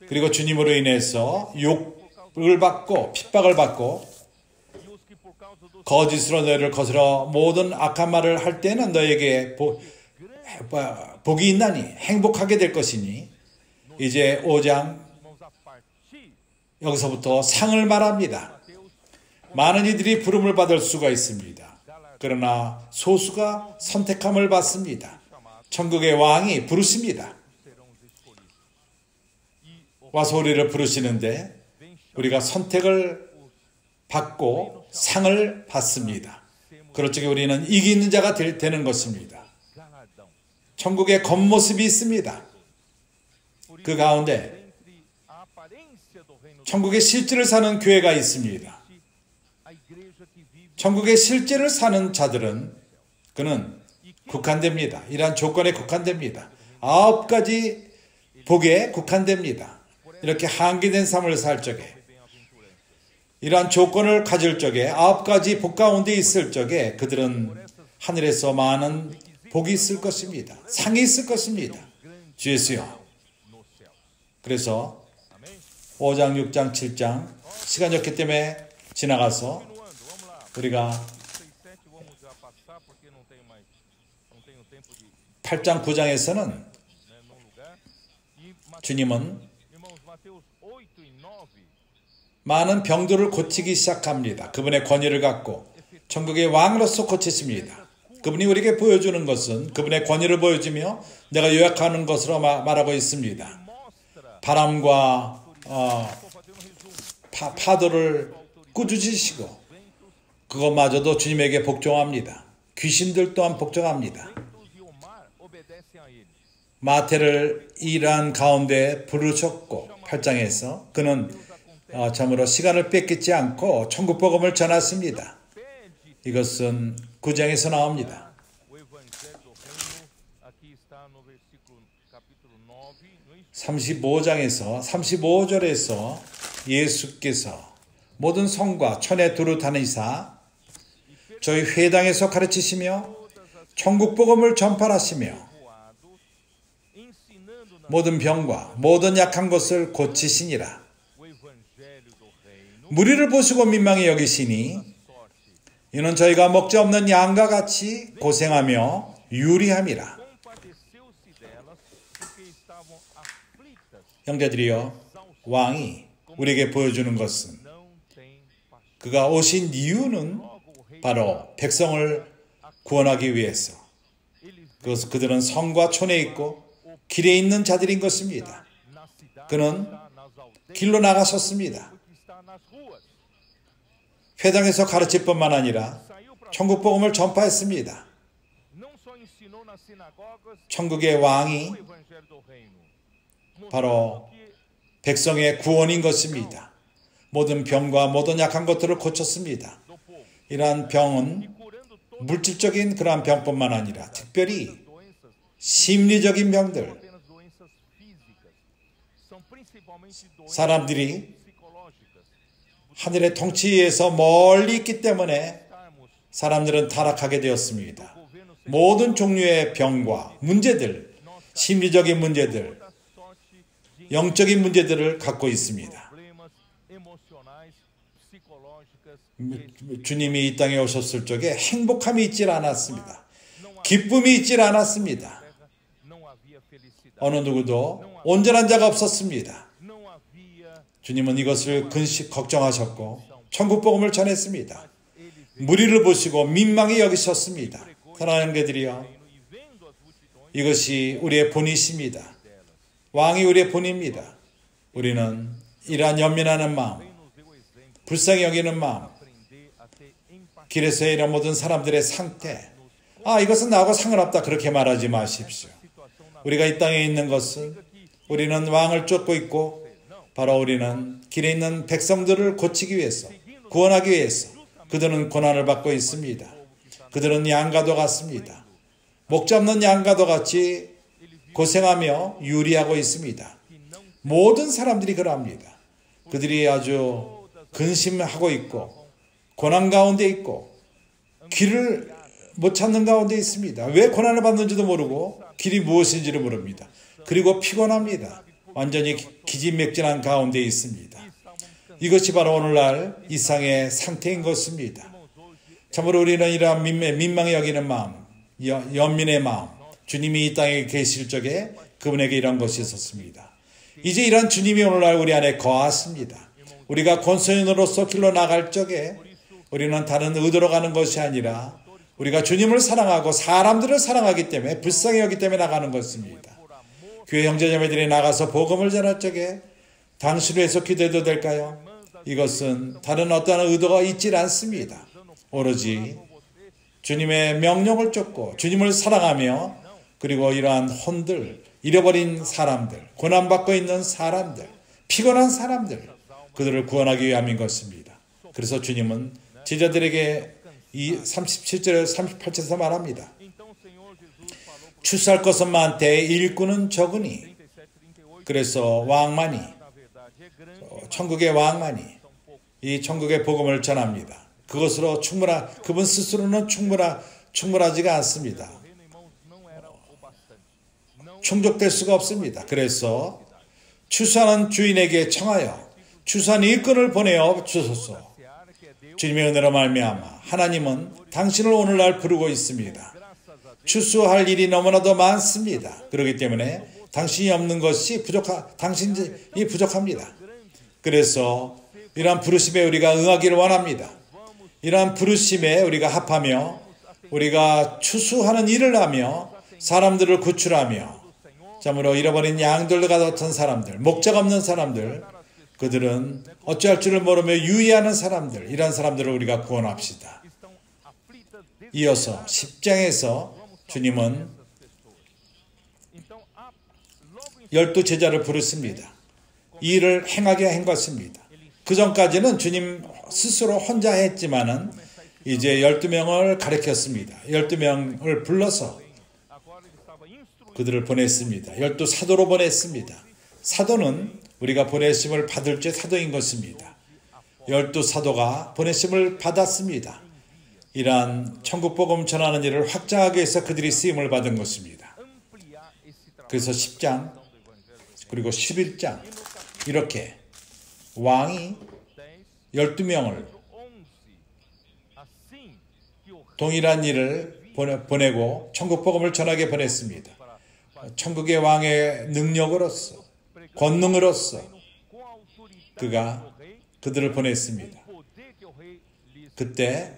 그리고 주님으로 인해서 욕을 받고 핍박을 받고 거짓으로 너희를 거스러 모든 악한 말을 할 때는 너에게 복이 있나니 행복하게 될 것이니. 이제 5장 여기서부터 상을 말합니다. 많은 이들이 부름을 받을 수가 있습니다. 그러나 소수가 선택함을 받습니다. 천국의 왕이 부르십니다. 와서 우리를 부르시는데 우리가 선택을 받고 상을 받습니다. 그럴 적에 우리는 이기는 자가 되는 것입니다. 천국의 겉모습이 있습니다. 그 가운데 천국의 실제를 사는 교회가 있습니다. 천국의 실제를 사는 자들은 그는 국한됩니다. 이러한 조건에 국한됩니다. 9가지 복에 국한됩니다. 이렇게 한계된 삶을 살 적에, 이러한 조건을 가질 적에, 9가지 복 가운데 있을 적에 그들은 하늘에서 많은 복이 있을 것입니다. 상이 있을 것입니다. 주 예수여. 그래서 5장, 6장, 7장 시간이 없기 때문에 지나가서 우리가 8장, 9장에서는 주님은 많은 병들을 고치기 시작합니다. 그분의 권위를 갖고 천국의 왕으로서 고치십니다. 그분이 우리에게 보여주는 것은 그분의 권위를 보여주며 내가 요약하는 것으로 말하고 있습니다. 바람과 파도를 꾸짖으시고 그것마저도 주님에게 복종합니다. 귀신들 또한 복종합니다. 마태를 이러한 가운데 부르셨고 8장에서 그는 참으로 시간을 뺏기지 않고 천국 복음을 전했습니다. 이것은 9장에서 나옵니다. 35장에서 35절에서 예수께서 모든 성과 천에 두루 다니사 저희 회당에서 가르치시며 천국 복음을 전파하시며 모든 병과 모든 약한 것을 고치시니라. 무리를 보시고 민망히 여기시니 이는 저희가 먹지 없는 양과 같이 고생하며 유리함이라. 형제들이여, 왕이 우리에게 보여주는 것은 그가 오신 이유는 바로 백성을 구원하기 위해서, 그것은 그들은 성과 촌에 있고 길에 있는 자들인 것입니다. 그는 길로 나가셨습니다. 회당에서 가르칠 뿐만 아니라 천국 복음을 전파했습니다. 천국의 왕이 바로 백성의 구원인 것입니다. 모든 병과 모든 약한 것들을 고쳤습니다. 이러한 병은 물질적인 그러한 병뿐만 아니라 특별히 심리적인 병들, 사람들이 하늘의 통치에서 멀리 있기 때문에 사람들은 타락하게 되었습니다. 모든 종류의 병과 문제들, 심리적인 문제들, 영적인 문제들을 갖고 있습니다. 주님이 이 땅에 오셨을 적에 행복함이 있질 않았습니다. 기쁨이 있질 않았습니다. 어느 누구도 온전한 자가 없었습니다. 주님은 이것을 근심 걱정하셨고 천국 복음을 전했습니다. 무리를 보시고 민망히 여기셨습니다. 사랑하는 형제들이여, 이것이 우리의 본이십니다. 왕이 우리의 본입니다. 우리는 이러한 연민하는 마음, 불쌍히 여기는 마음, 길에서 이런 모든 사람들의 상태, 이것은 나하고 상관없다, 그렇게 말하지 마십시오. 우리가 이 땅에 있는 것은 우리는 왕을 쫓고 있고 바로 우리는 길에 있는 백성들을 고치기 위해서, 구원하기 위해서 그들은 고난을 받고 있습니다. 그들은 양과도 같습니다. 목 잡는 양과도 같이 고생하며 유리하고 있습니다. 모든 사람들이 그러합니다. 그들이 아주 근심하고 있고 고난 가운데 있고 길을 못 찾는 가운데 있습니다. 왜 고난을 받는지도 모르고 길이 무엇인지를 모릅니다. 그리고 피곤합니다. 완전히 기진맥진한 가운데 있습니다. 이것이 바로 오늘날 이상의 상태인 것입니다. 참으로 우리는 이러한 민망히 여기는 마음, 연민의 마음, 주님이 이 땅에 계실 적에 그분에게 이런 것이 있었습니다. 이제 이런 주님이 오늘날 우리 안에 거하십니다. 우리가 권소인으로서 길로 나갈 적에 우리는 다른 의도로 가는 것이 아니라 우리가 주님을 사랑하고 사람들을 사랑하기 때문에, 불쌍히 여기 때문에 나가는 것입니다. 교회 형제자매들이 나가서 복음을 전할 적에 당신을 위해서 기도해도 될까요? 이것은 다른 어떠한 의도가 있질 않습니다. 오로지 주님의 명령을 쫓고 주님을 사랑하며, 그리고 이러한 혼들, 잃어버린 사람들, 고난받고 있는 사람들, 피곤한 사람들, 그들을 구원하기 위함인 것입니다. 그래서 주님은 제자들에게 이 37절 38절에서 말합니다. 추수할 것은 많되 일꾼은 적으니. 그래서 왕만이, 천국의 왕만이 이 천국의 복음을 전합니다. 그것으로 그분 스스로는 충분하지가 않습니다. 충족될 수가 없습니다. 그래서 추수하는 주인에게 청하여 추수한 일꾼을 보내어 주소서. 주님의 은혜로 말미암아 하나님은 당신을 오늘날 부르고 있습니다. 추수할 일이 너무나도 많습니다. 그렇기 때문에 당신이 없는 것이 당신이 부족합니다. 그래서 이러한 부르심에 우리가 응하기를 원합니다. 이러한 부르심에 우리가 합하며 우리가 추수하는 일을 하며 사람들을 구출하며 참으로 잃어버린 양들과 같은 사람들, 목자가 없는 사람들, 그들은 어찌할 줄을 모르며 유의하는 사람들, 이런 사람들을 우리가 구원합시다. 이어서 10장에서 주님은 12제자를 부르십니다. 이 일을 행하게 한 것입니다. 그 전까지는 주님 스스로 혼자 했지만은 이제 12명을 가르쳤습니다. 12명을 불러서 그들을 보냈습니다. 12사도로 보냈습니다. 사도는 우리가 보내심을 받을 줄 사도인 것입니다. 12사도가 보내심을 받았습니다. 이러한 천국복음 전하는 일을 확장하기 위해서 그들이 쓰임을 받은 것입니다. 그래서 10장 그리고 11장 이렇게 왕이 12명을 동일한 일을 보내고 천국복음을 전하게 보냈습니다. 천국의 왕의 능력으로서 권능으로서 그가 그들을 보냈습니다. 그때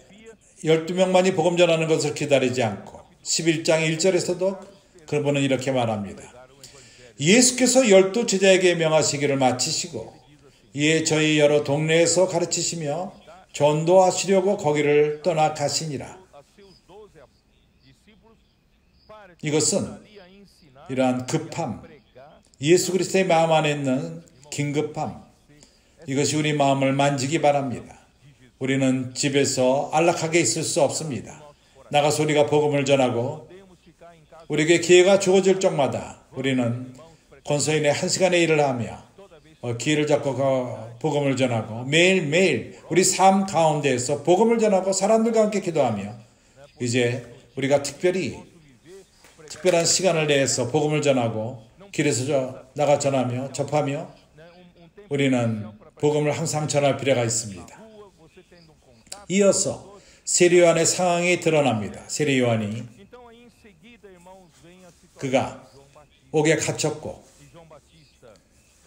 12명만이 복음 전하는 것을 기다리지 않고 11장 1절에서도 그분은 이렇게 말합니다. 예수께서 12제자에게 명하시기를 마치시고 이에 저희 여러 동네에서 가르치시며 전도하시려고 거기를 떠나 가시니라. 이것은 이러한 급함, 예수 그리스도의 마음 안에 있는 긴급함, 이것이 우리 마음을 만지기 바랍니다. 우리는 집에서 안락하게 있을 수 없습니다. 나가서 우리가 복음을 전하고 우리에게 기회가 주어질 적마다 우리는 권서인의 1시간의 일을 하며 기회를 잡고 복음을 전하고 매일매일 우리 삶 가운데에서 복음을 전하고 사람들과 함께 기도하며 이제 우리가 특별한 시간을 내서 복음을 전하고 길에서 나가 전하며 접하며 우리는 복음을 항상 전할 필요가 있습니다. 이어서 세례요한의 상황이 드러납니다. 세례요한이 그가 옥에 갇혔고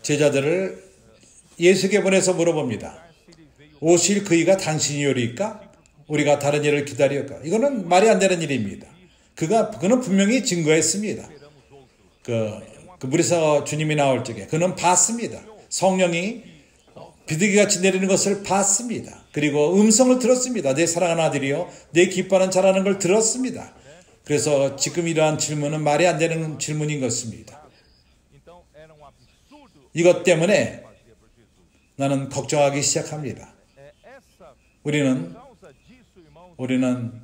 제자들을 예수께 보내서 물어봅니다. 오실 그이가 당신이오리까? 우리가 다른 일을 기다릴까? 이거는 말이 안 되는 일입니다. 그는 분명히 증거했습니다. 그 물에서 주님이 나올 적에 그는 봤습니다. 성령이 비둘기같이 내리는 것을 봤습니다. 그리고 음성을 들었습니다. 내 사랑하는 아들이요 내 기뻐하는 자라는 걸 들었습니다. 그래서 지금 이러한 질문은 말이 안 되는 질문인 것입니다. 이것 때문에 나는 걱정하기 시작합니다. 우리는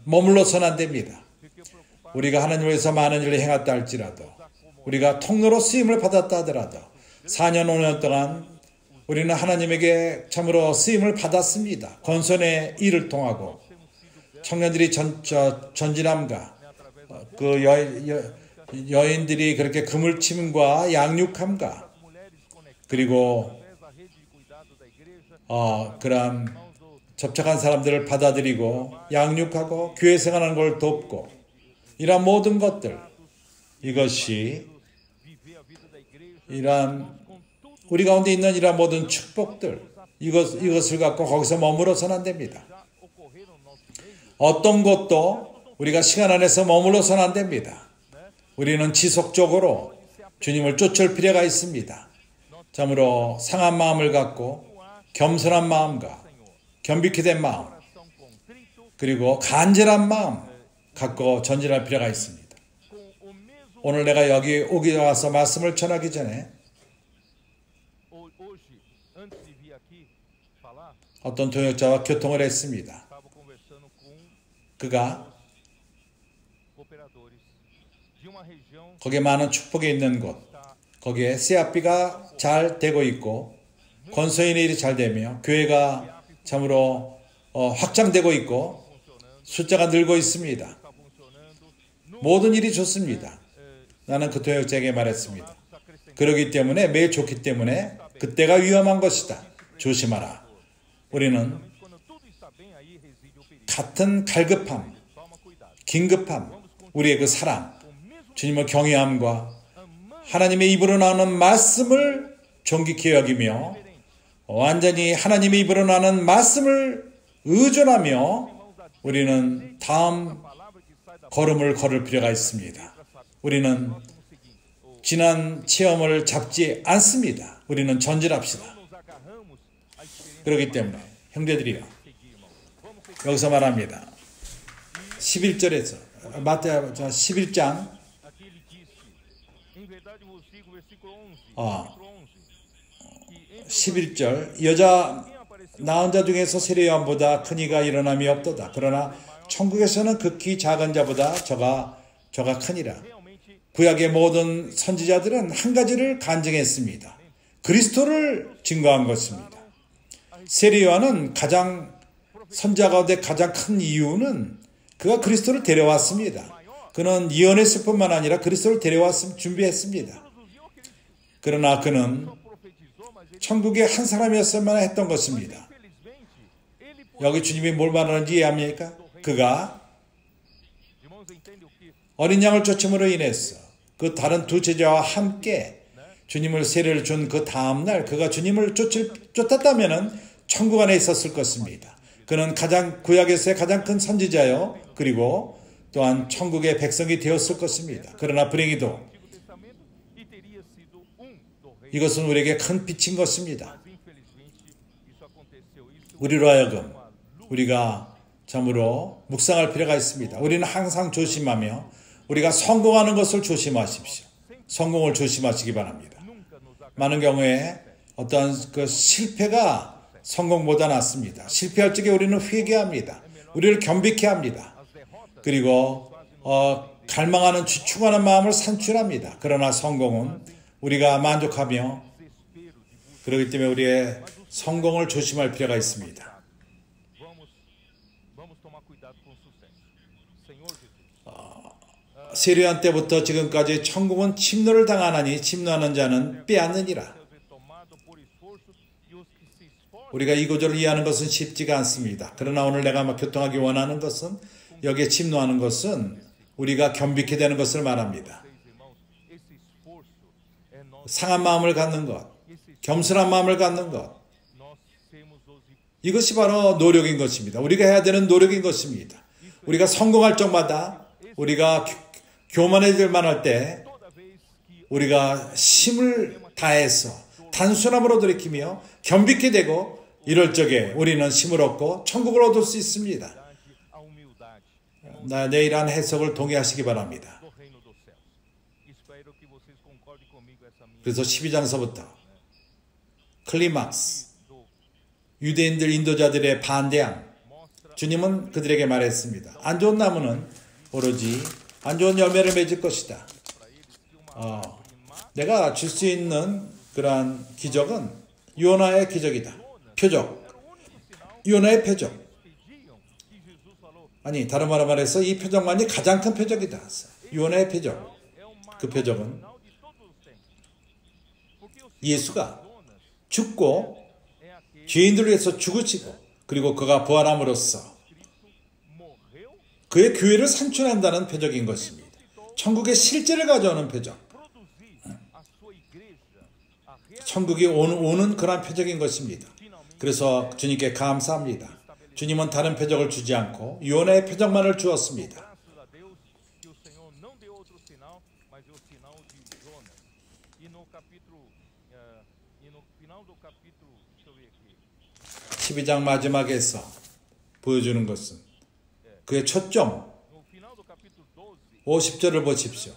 머물러서는 안 됩니다. 우리가 하나님을 위해서 많은 일을 행했다 할지라도 우리가 통로로 쓰임을 받았다 하더라도 4년 5년 동안 우리는 하나님에게 참으로 쓰임을 받았습니다. 건선의 일을 통하고 청년들이 전진함과 그 여인들이 그렇게 그물침과 양육함과 그리고 그런 접촉한 사람들을 받아들이고 양육하고 교회 생활하는 걸 돕고 이러한 모든 것들 이것이 이러한 우리 가운데 있는 이러한 모든 축복들 이것을 갖고 거기서 머물러서는 안 됩니다. 어떤 것도 우리가 시간 안에서 머물러서는 안 됩니다. 우리는 지속적으로 주님을 쫓을 필요가 있습니다. 참으로 상한 마음을 갖고 겸손한 마음과 겸비케 된 마음 그리고 간절한 마음 갖고 전진할 필요가 있습니다. 오늘 내가 여기 오기 와서 말씀을 전하기 전에 어떤 동역자와 교통을 했습니다. 그가 거기에 많은 축복이 있는 곳, 거기에 씨앗비가 잘 되고 있고 권서인의 일이 잘 되며 교회가 참으로 확장되고 있고 숫자가 늘고 있습니다. 모든 일이 좋습니다. 나는 그 동역자에게 말했습니다. 그러기 때문에 매일 좋기 때문에 그때가 위험한 것이다. 조심하라. 우리는 같은 갈급함, 긴급함, 우리의 그 사랑, 주님의 경외함과 하나님의 입으로 나오는 말씀을 존귀케 여기며 완전히 하나님의 입으로 나오는 말씀을 의존하며 우리는 다음 걸음을 걸을 필요가 있습니다. 우리는 지난 체험을 잡지 않습니다. 우리는 전진합시다. 그렇기 때문에 형제들이요, 여기서 말합니다. 11절에서 마태복음 11장 11절 여자 낳은 자 중에서 세례요한보다 큰 이가 일어남이 없도다. 그러나 천국에서는 극히 작은 자보다 저가 크니라. 구약의 모든 선지자들은 한 가지를 간증했습니다. 그리스도를 증거한 것입니다. 세례요한은 선지자 가운데 가장 큰 이유는 그가 그리스도를 데려왔습니다. 그는 예언했을 뿐만 아니라 그리스도를 준비했습니다. 그러나 그는 천국의 한 사람이었으면 했던 것입니다. 여기 주님이 뭘 말하는지 이해합니까? 그가 어린 양을 쫓음으로 인해서 그 다른 두 제자와 함께 주님을 세례를 준 그 다음날 그가 주님을 쫓았다면 천국 안에 있었을 것입니다. 그는 구약에서의 가장 큰 선지자요, 그리고 또한 천국의 백성이 되었을 것입니다. 그러나 불행히도 이것은 우리에게 큰 빛인 것입니다. 우리로 하여금 우리가 참으로 묵상할 필요가 있습니다. 우리는 항상 조심하며 우리가 성공하는 것을 조심하십시오. 성공을 조심하시기 바랍니다. 많은 경우에 어떤 그 실패가 성공보다 낫습니다. 실패할 적에 우리는 회개합니다. 우리를 겸비케 합니다. 그리고 갈망하는 추구하는 마음을 산출합니다. 그러나 성공은 우리가 만족하며 그렇기 때문에 우리의 성공을 조심할 필요가 있습니다. 세례요한 때부터 지금까지 천국은 침노를 당하나니 침노하는 자는 빼앗느니라. 우리가 이 구절을 이해하는 것은 쉽지가 않습니다. 그러나 오늘 내가 교통하기 원하는 것은 여기에 침노하는 것은 우리가 겸비케 되는 것을 말합니다. 상한 마음을 갖는 것, 겸손한 마음을 갖는 것, 이것이 바로 노력인 것입니다. 우리가 해야 되는 노력인 것입니다. 우리가 성공할 적마다 우리가 교만해질 만할 때 우리가 힘을 다해서 단순함으로 돌이키며 겸비케 되고 이럴 적에 우리는 힘을 얻고 천국을 얻을 수 있습니다. 내 이러한 해석을 동의하시기 바랍니다. 그래서 12장서부터 클리막스, 유대인들 인도자들의 반대함, 주님은 그들에게 말했습니다. 안 좋은 나무는 오로지 안 좋은 열매를 맺을 것이다. 내가 줄 수 있는 그러한 기적은 요나의 기적이다. 표적. 요나의 표적. 아니, 다른 말로 말해서 이 표적만이 가장 큰 표적이다. 요나의 표적. 그 표적은 예수가 죽고 죄인들을 위해서 죽으시고 그리고 그가 부활함으로써 그의 교회를 산출한다는 표적인 것입니다. 천국의 실제를 가져오는 표적. 천국이 오는 그런 표적인 것입니다. 그래서 주님께 감사합니다. 주님은 다른 표적을 주지 않고 요나의 표적만을 주었습니다. 12장 마지막에서 보여주는 것은 그의 초점 50절을 보십시오.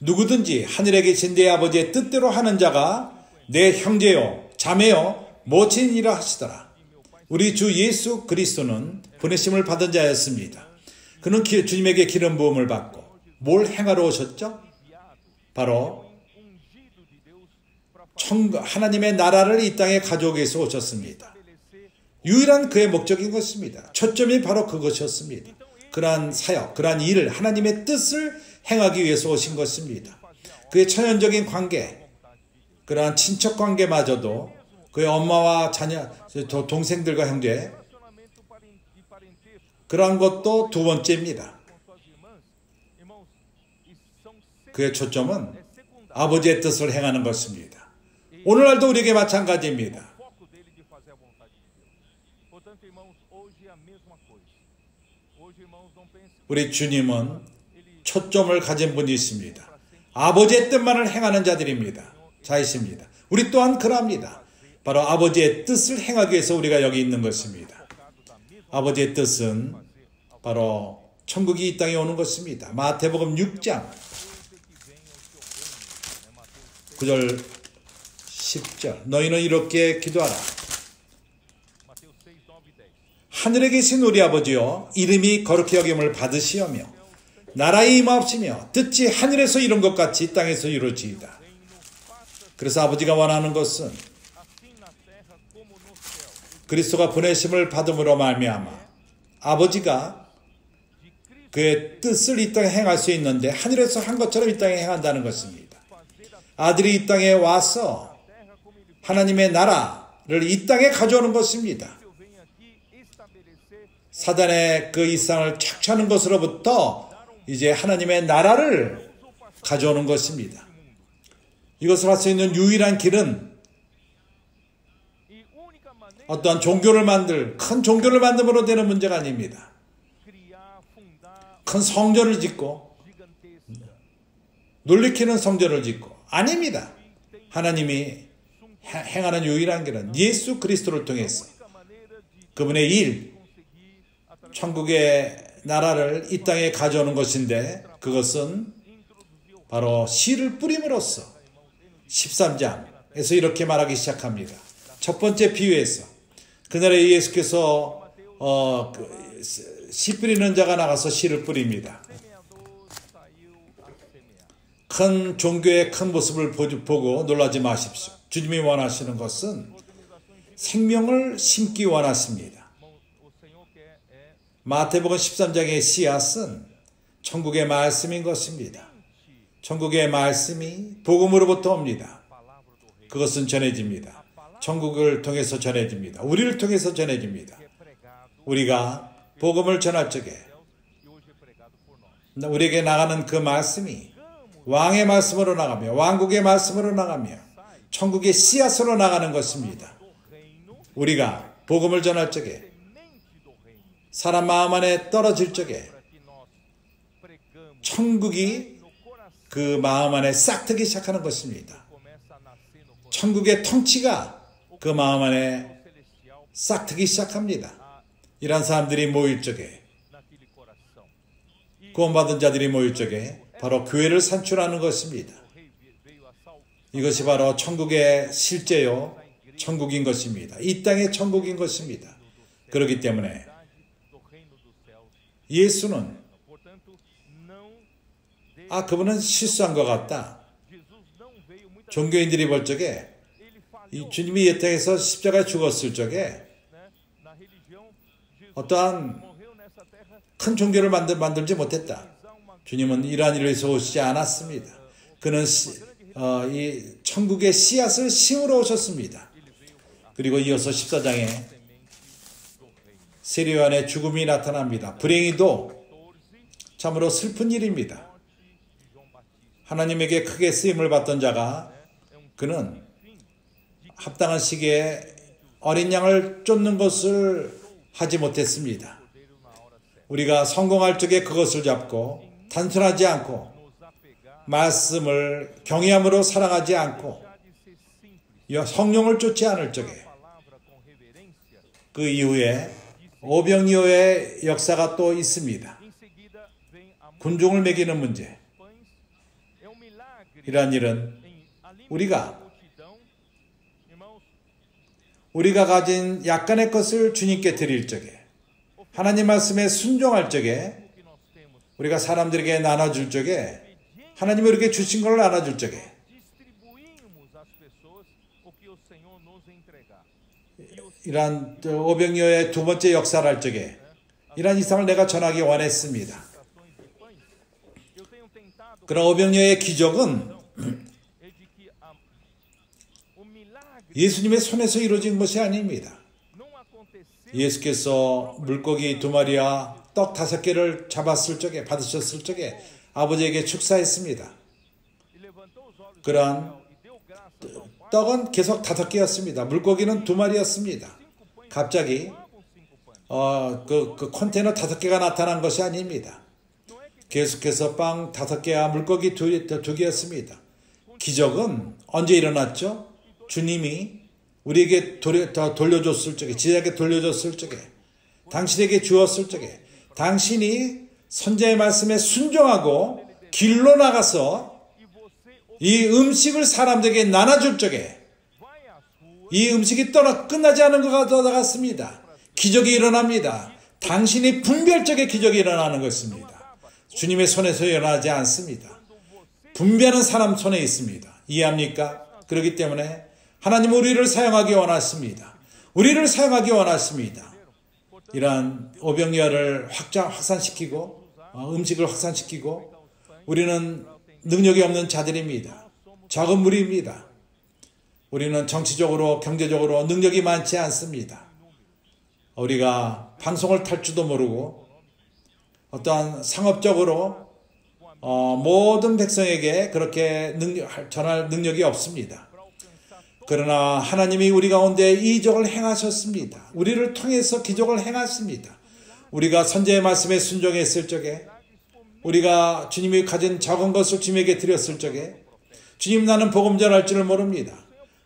누구든지 하늘에 계신 내 아버지의 뜻대로 하는 자가 내 형제요 자매요 모친이라 하시더라. 우리 주 예수 그리스도는 보내심을 받은 자였습니다. 그는 주님에게 기름 부음을 받고 뭘 행하러 오셨죠? 바로 하나님의 나라를 이 땅에 가져오기 위해서 오셨습니다. 유일한 그의 목적인 것입니다. 초점이 바로 그것이었습니다. 그러한 사역, 그러한 일을 하나님의 뜻을 행하기 위해서 오신 것입니다. 그의 천연적인 관계, 그러한 친척 관계마저도 그의 엄마와 자녀, 동생들과 형제, 그러한 것도 두 번째입니다. 그의 초점은 아버지의 뜻을 행하는 것입니다. 오늘날도 우리에게 마찬가지입니다. 우리 주님은 초점을 가진 분이십니다. 아버지의 뜻만을 행하는 자이십니다. 우리 또한 그럽니다. 바로 아버지의 뜻을 행하기 위해서 우리가 여기 있는 것입니다. 아버지의 뜻은 바로 천국이 이 땅에 오는 것입니다. 마태복음 6장 9절 10절 너희는 이렇게 기도하라. 하늘에 계신 우리 아버지여 이름이 거룩히 여김을 받으시오며 나라의 임하옵시며 뜻이 하늘에서 이룬 것 같이 땅에서 이루어지이다. 그래서 아버지가 원하는 것은 그리스도가 보내심을 받음으로 말미암아 아버지가 그의 뜻을 이 땅에 행할 수 있는데 하늘에서 한 것처럼 이 땅에 행한다는 것입니다. 아들이 이 땅에 와서 하나님의 나라를 이 땅에 가져오는 것입니다. 사단의 그 이상을 착취하는 것으로부터 이제 하나님의 나라를 가져오는 것입니다. 이것을 할 수 있는 유일한 길은 어떠한 큰 종교를 만듦으로 되는 문제가 아닙니다. 큰 성전을 짓고 놀리키는 성전을 짓고 아닙니다. 하나님이 행하는 유일한 길은 예수 그리스도를 통해서 그분의 일, 천국의 나라를 이 땅에 가져오는 것인데 그것은 바로 씨를 뿌림으로써 13장에서 이렇게 말하기 시작합니다. 첫 번째 비유에서 그날에 예수께서 씨 뿌리는 자가 나가서 씨를 뿌립니다. 큰 종교의 큰 모습을 보고 놀라지 마십시오. 주님이 원하시는 것은 생명을 심기 원하십니다. 마태복음 13장의 씨앗은 천국의 말씀인 것입니다. 천국의 말씀이 복음으로부터 옵니다. 그것은 전해집니다. 천국을 통해서 전해집니다. 우리를 통해서 전해집니다. 우리가 복음을 전할 적에 우리에게 나가는 그 말씀이 왕의 말씀으로 나가며 왕국의 말씀으로 나가며 천국의 씨앗으로 나가는 것입니다. 우리가 복음을 전할 적에 사람 마음 안에 떨어질 적에 천국이 그 마음 안에 싹트기 시작하는 것입니다. 천국의 통치가 그 마음 안에 싹트기 시작합니다. 이런 사람들이 모일 적에 구원받은 자들이 모일 적에 바로 교회를 산출하는 것입니다. 이것이 바로 천국의 실제요 천국인 것입니다. 이 땅의 천국인 것입니다. 그렇기 때문에 예수는 그분은 실수한 것 같다. 종교인들이 볼 적에 이 주님이 이 땅에서 십자가에 죽었을 적에 어떠한 큰 종교를 만들지 못했다. 주님은 이러한 일을 위해서 오시지 않았습니다. 그는 이 천국의 씨앗을 심으러 오셨습니다. 그리고 이어서 14장에 세례요한의 죽음이 나타납니다. 불행히도 참으로 슬픈 일입니다. 하나님에게 크게 쓰임을 받던 자가 그는 합당한 시기에 어린 양을 쫓는 것을 하지 못했습니다. 우리가 성공할 적에 그것을 잡고 단순하지 않고 말씀을 경외함으로 사랑하지 않고 성령을 쫓지 않을 적에 그 이후에 오병이어의 역사가 또 있습니다. 군중을 먹이는 문제. 이러한 일은 우리가 가진 약간의 것을 주님께 드릴 적에 하나님 말씀에 순종할 적에 우리가 사람들에게 나눠줄 적에 하나님이 우리에게 주신 걸 나눠줄 적에 이러한 오병이어의 두 번째 역사를 할 적에 이러한 이상을 내가 전하기 원했습니다. 그런 오병이어의 기적은 예수님의 손에서 이루어진 것이 아닙니다. 예수께서 물고기 2마리와 떡 5개를 받으셨을 적에 아버지에게 축사했습니다. 그러한 떡은 계속 5개였습니다. 물고기는 2마리였습니다. 갑자기 그 컨테이너 5개가 나타난 것이 아닙니다. 계속해서 빵 5개와 물고기 2개였습니다. 기적은 언제 일어났죠? 주님이 우리에게 돌려줬을 적에, 제자에게 돌려줬을 적에, 당신에게 주었을 적에, 당신이 선자의 말씀에 순종하고 길로 나가서 이 음식을 사람들에게 나눠줄 적에 이 음식이 끝나지 않은 것 같습니다. 기적이 일어납니다. 당신이 분별적인 기적이 일어나는 것입니다. 주님의 손에서 일어나지 않습니다. 분별하는 사람 손에 있습니다. 이해합니까? 그렇기 때문에 하나님은 우리를 사용하기 원하십니다. 우리를 사용하기 원하십니다. 이러한 오병이어를 확산시키고 음식을 확산시키고 우리는 능력이 없는 자들입니다. 적은 무리입니다. 우리는 정치적으로 경제적으로 능력이 많지 않습니다. 우리가 방송을 탈 줄도 모르고 어떠한 상업적으로 모든 백성에게 그렇게 전할 능력이 없습니다. 그러나 하나님이 우리 가운데 이적을 행하셨습니다. 우리를 통해서 기적을 행하십니다. 우리가 선지의 말씀에 순종했을 적에 우리가 주님이 가진 적은 것을 주님에게 드렸을 적에 주님 나는 복음 전할 줄을 모릅니다.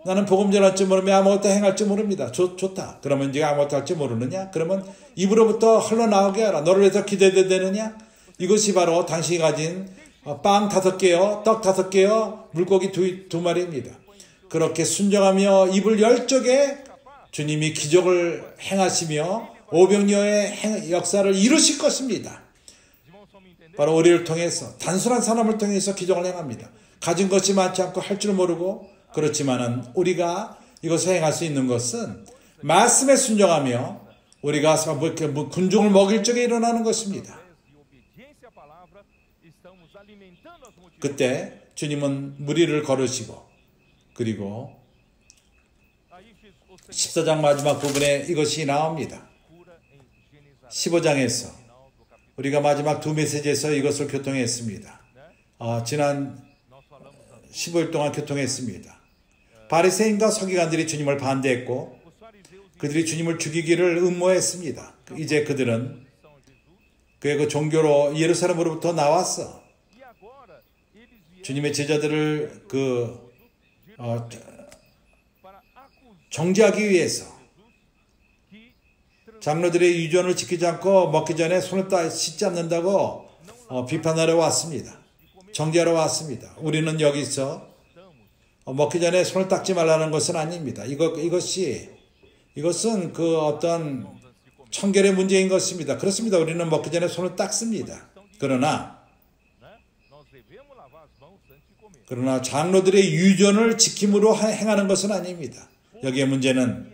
나는 복음 전할 줄 모르며 아무것도 행할 줄 모릅니다. 좋다. 그러면 네가 아무것도 할 줄 모르느냐? 그러면 입으로부터 흘러나오게 하라. 너를 위해서 기도해도 되느냐? 이것이 바로 당신이 가진 빵 5개요, 떡 5개요, 물고기 2마리입니다. 그렇게 순종하며 입을 열 적에 주님이 기적을 행하시며 오병이어의 역사를 이루실 것입니다. 바로 우리를 통해서 단순한 사람을 통해서 기적을 행합니다. 가진 것이 많지 않고 할 줄 모르고 그렇지만은 우리가 이것을 행할 수 있는 것은 말씀에 순종하며 우리가 군중을 먹일 적에 일어나는 것입니다. 그때 주님은 무리를 거르시고 그리고 14장 마지막 부분에 이것이 나옵니다. 15장에서 우리가 마지막 2메시지에서 이것을 교통했습니다. 지난 15일 동안 교통했습니다. 바리새인과 서기관들이 주님을 반대했고 그들이 주님을 죽이기를 음모했습니다. 이제 그들은 그의 그 종교로 예루살렘으로부터 나왔어. 주님의 제자들을 정죄하기 위해서 장로들의 유전을 지키지 않고 먹기 전에 손을 씻지 않는다고 비판하러 왔습니다. 정죄하러 왔습니다. 우리는 여기서 먹기 전에 손을 닦지 말라는 것은 아닙니다. 이것은 그 어떤 청결의 문제인 것입니다. 그렇습니다. 우리는 먹기 전에 손을 닦습니다. 그러나 장로들의 유전을 지킴으로 행하는 것은 아닙니다. 여기에 문제는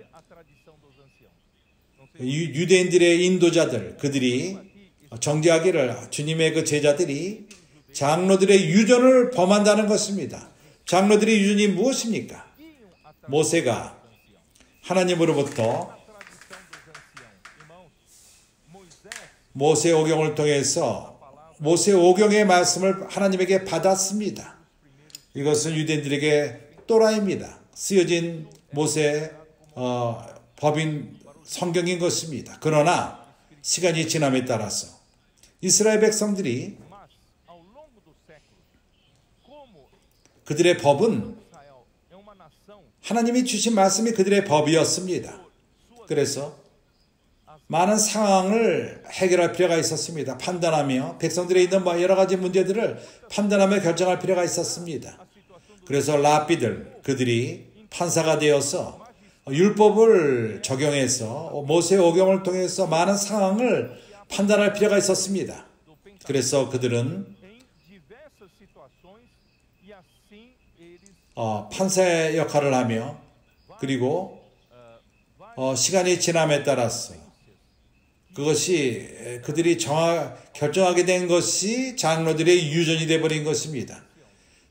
유대인들의 인도자들, 그들이 정죄하기를 주님의 그 제자들이 장로들의 유전을 범한다는 것입니다. 장로들의 유전이 무엇입니까? 모세가 하나님으로부터 모세 오경을 통해서 모세 오경의 말씀을 하나님에게 받았습니다. 이것은 유대인들에게 또라이입니다. 쓰여진 모세 법인 성경인 것입니다. 그러나 시간이 지남에 따라서 이스라엘 백성들이 그들의 법은 하나님이 주신 말씀이 그들의 법이었습니다. 그래서 많은 상황을 해결할 필요가 있었습니다. 판단하며 백성들의 있는 여러 가지 문제들을 판단하며 결정할 필요가 있었습니다. 그래서 랍비들, 그들이 판사가 되어서 율법을 적용해서 모세 오경을 통해서 많은 상황을 판단할 필요가 있었습니다. 그래서 그들은 판사의 역할을 하며 그리고 시간이 지남에 따라서 그것이 그들이 결정하게 된 것이 장로들의 유전이 되어버린 것입니다.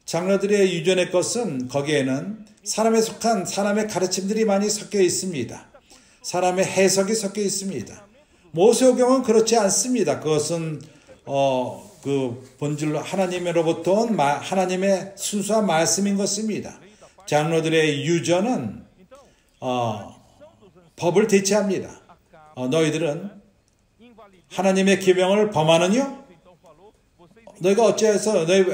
장로들의 유전의 것은 거기에는 사람에 속한 사람의 가르침들이 많이 섞여 있습니다. 사람의 해석이 섞여 있습니다. 모세오경은 그렇지 않습니다. 그것은 그 본질로 하나님으로부터 온 하나님의 순수한 말씀인 것입니다. 장로들의 유전은 법을 대체합니다. 너희들은 하나님의 계명을 범하느냐? 너희가 어찌해서 너희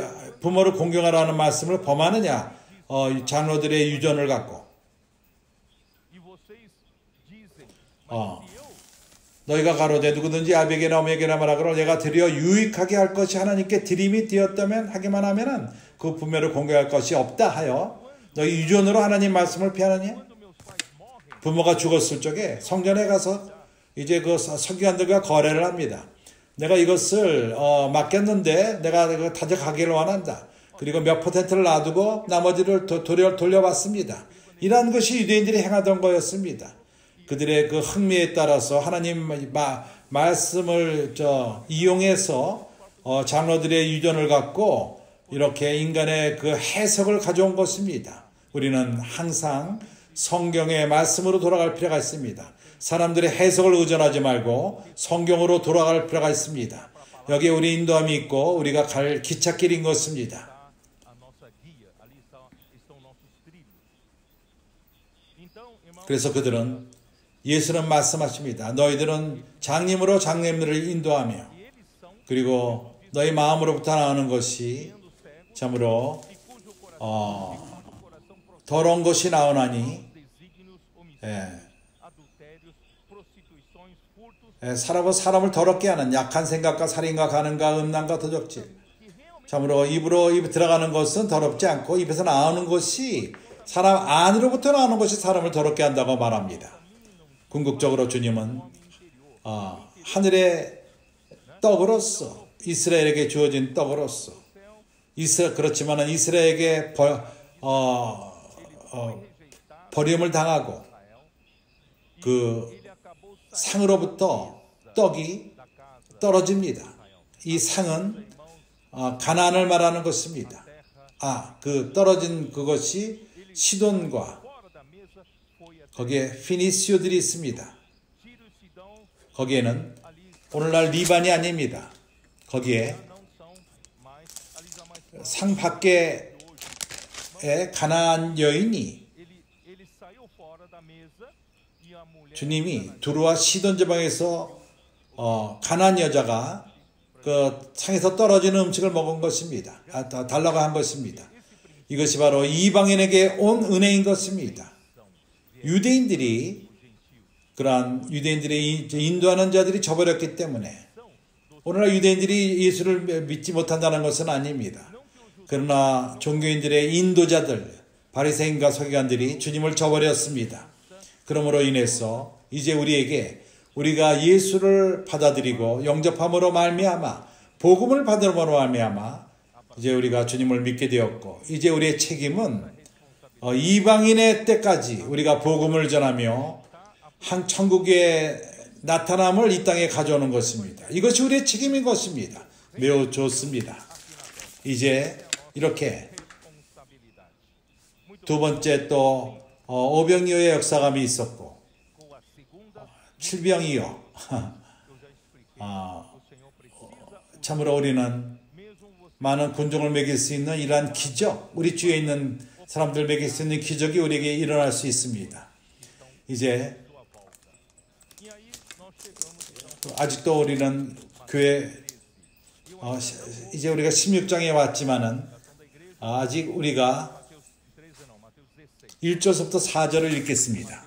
부모를 공경하라는 말씀을 범하느냐? 장로들의 유전을 갖고. 너희가 가로되 누구든지 아비에게나 어미에게나 말하거나 내가 드려 유익하게 할 것이 하나님께 드림이 되었다면 하기만 하면은 그 부모를 공경할 것이 없다 하여 너희 유전으로 하나님 말씀을 피하느냐? 부모가 죽었을 적에 성전에 가서 이제 그 서기관들과 거래를 합니다. 내가 이것을 맡겼는데 내가 가져가기를 원한다. 그리고 몇 %를 놔두고 나머지를 돌려받습니다. 이러한 것이 유대인들이 행하던 거였습니다. 그들의 그 흥미에 따라서 하나님 말씀을 이용해서 장로들의 유전을 갖고 이렇게 인간의 그 해석을 가져온 것입니다. 우리는 항상 성경의 말씀으로 돌아갈 필요가 있습니다. 사람들의 해석을 의존하지 말고 성경으로 돌아갈 필요가 있습니다. 여기에 우리 인도함이 있고 우리가 갈 기찻길인 것입니다. 그래서 그들은 예수는 말씀하십니다. 너희들은 장님으로 장님들을 인도하며 그리고 너희 마음으로부터 나오는 것이 참으로 더러운 것이 나오나니 사람을 더럽게 하는 약한 생각과 살인과 간음과 음란과 도적질 참으로 입에 들어가는 것은 더럽지 않고 입에서 나오는 것이 사람 안으로부터 나오는 것이 사람을 더럽게 한다고 말합니다. 궁극적으로 주님은 하늘의 떡으로서 이스라엘에게 주어진 떡으로서 그렇지만 이스라엘에게 버림을 당하고 그 상으로부터 떡이 떨어집니다. 이 상은 가나안을 말하는 것입니다. 그 떨어진 그것이 시돈과 거기에 피니시오들이 있습니다. 거기에는 오늘날 리반이 아닙니다. 거기에 상 밖에 가나안 여인이 주님이 두루와 시돈 지방에서 가나안 여자가 그 상에서 떨어지는 음식을 먹은 것입니다. 달라고 한 것입니다. 이것이 바로 이방인에게 온 은혜인 것입니다. 유대인들이 인도하는 자들이 저버렸기 때문에 오늘날 유대인들이 예수를 믿지 못한다는 것은 아닙니다. 그러나 종교인들의 인도자들, 바리새인과 서기관들이 주님을 저버렸습니다. 그러므로 인해서 이제 우리가 예수를 받아들이고 영접함으로 말미암아 복음을 받음으로 말미암아 이제 우리가 주님을 믿게 되었고 이제 우리의 책임은 이방인의 때까지 우리가 복음을 전하며 한 천국의 나타남을 이 땅에 가져오는 것입니다. 이것이 우리의 책임인 것입니다. 매우 좋습니다. 이제 이렇게 두 번째 또 오병이어의 역사감이 있었고 7병이어 참으로 우리는 많은 군중을 먹일 수 있는 이러한 기적, 우리 주위에 있는 사람들 먹일 수 있는 기적이 우리에게 일어날 수 있습니다. 이제 아직도 우리는 교회 이제 우리가 16장에 왔지만은 아직 우리가 1절부터 4절을 읽겠습니다.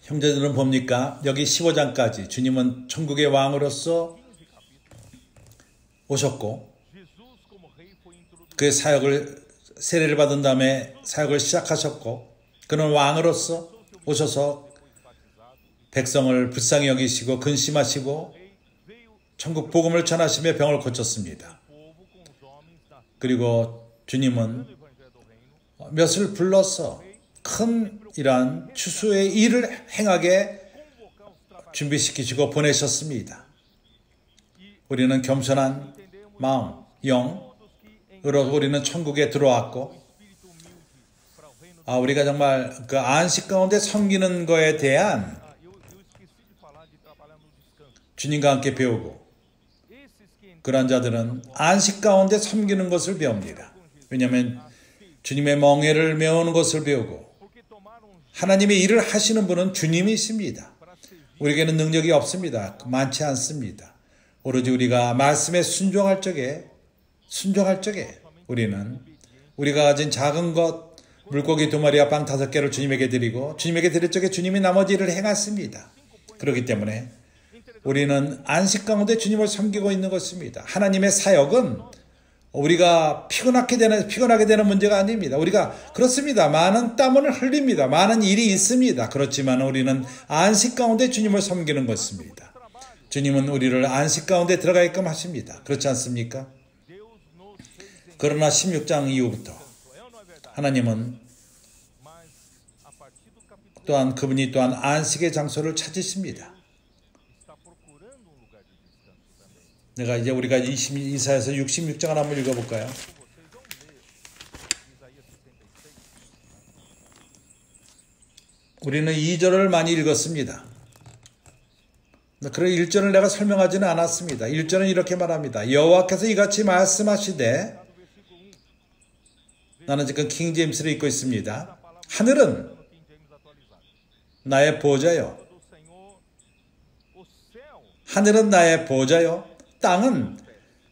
형제들은 봅니까? 여기 15장까지 주님은 천국의 왕으로서 오셨고 그의 사역을 세례를 받은 다음에 사역을 시작하셨고 그는 왕으로서 오셔서 백성을 불쌍히 여기시고 근심하시고 천국 복음을 전하시며 병을 고쳤습니다. 그리고 주님은 몇을 불러서 큰 이러한 추수의 일을 행하게 준비시키시고 보내셨습니다. 우리는 겸손한 마음, 영으로 우리는 천국에 들어왔고 우리가 정말 그 안식 가운데 섬기는 거에 대한 주님과 함께 배우고 그러한 자들은 안식 가운데 섬기는 것을 배웁니다. 왜냐하면 주님의 멍에를 메우는 것을 배우고 하나님의 일을 하시는 분은 주님이십니다. 우리에게는 능력이 없습니다. 많지 않습니다. 오로지 우리가 말씀에 순종할 적에 우리는 우리가 가진 작은 것, 물고기 2마리와 빵 5개를 주님에게 드리고 주님에게 드릴 적에 주님이 나머지 일을 행하십니다. 그렇기 때문에 우리는 안식 가운데 주님을 섬기고 있는 것입니다. 하나님의 사역은 우리가 피곤하게 되는 문제가 아닙니다. 우리가 그렇습니다. 많은 땀을 흘립니다. 많은 일이 있습니다. 그렇지만 우리는 안식 가운데 주님을 섬기는 것입니다. 주님은 우리를 안식 가운데 들어가게끔 하십니다. 그렇지 않습니까? 그러나 16장 이후부터 하나님은 그분이 또한 안식의 장소를 찾으십니다. 우리가 이사야서 66장을 한번 읽어볼까요? 우리는 2절을 많이 읽었습니다. 그런 1절을 내가 설명하지는 않았습니다. 1절은 이렇게 말합니다. 여호와께서 이같이 말씀하시되, 나는 지금 킹 제임스를 읽고 있습니다. 하늘은 나의 보좌요. 하늘은 나의 보좌요. 땅은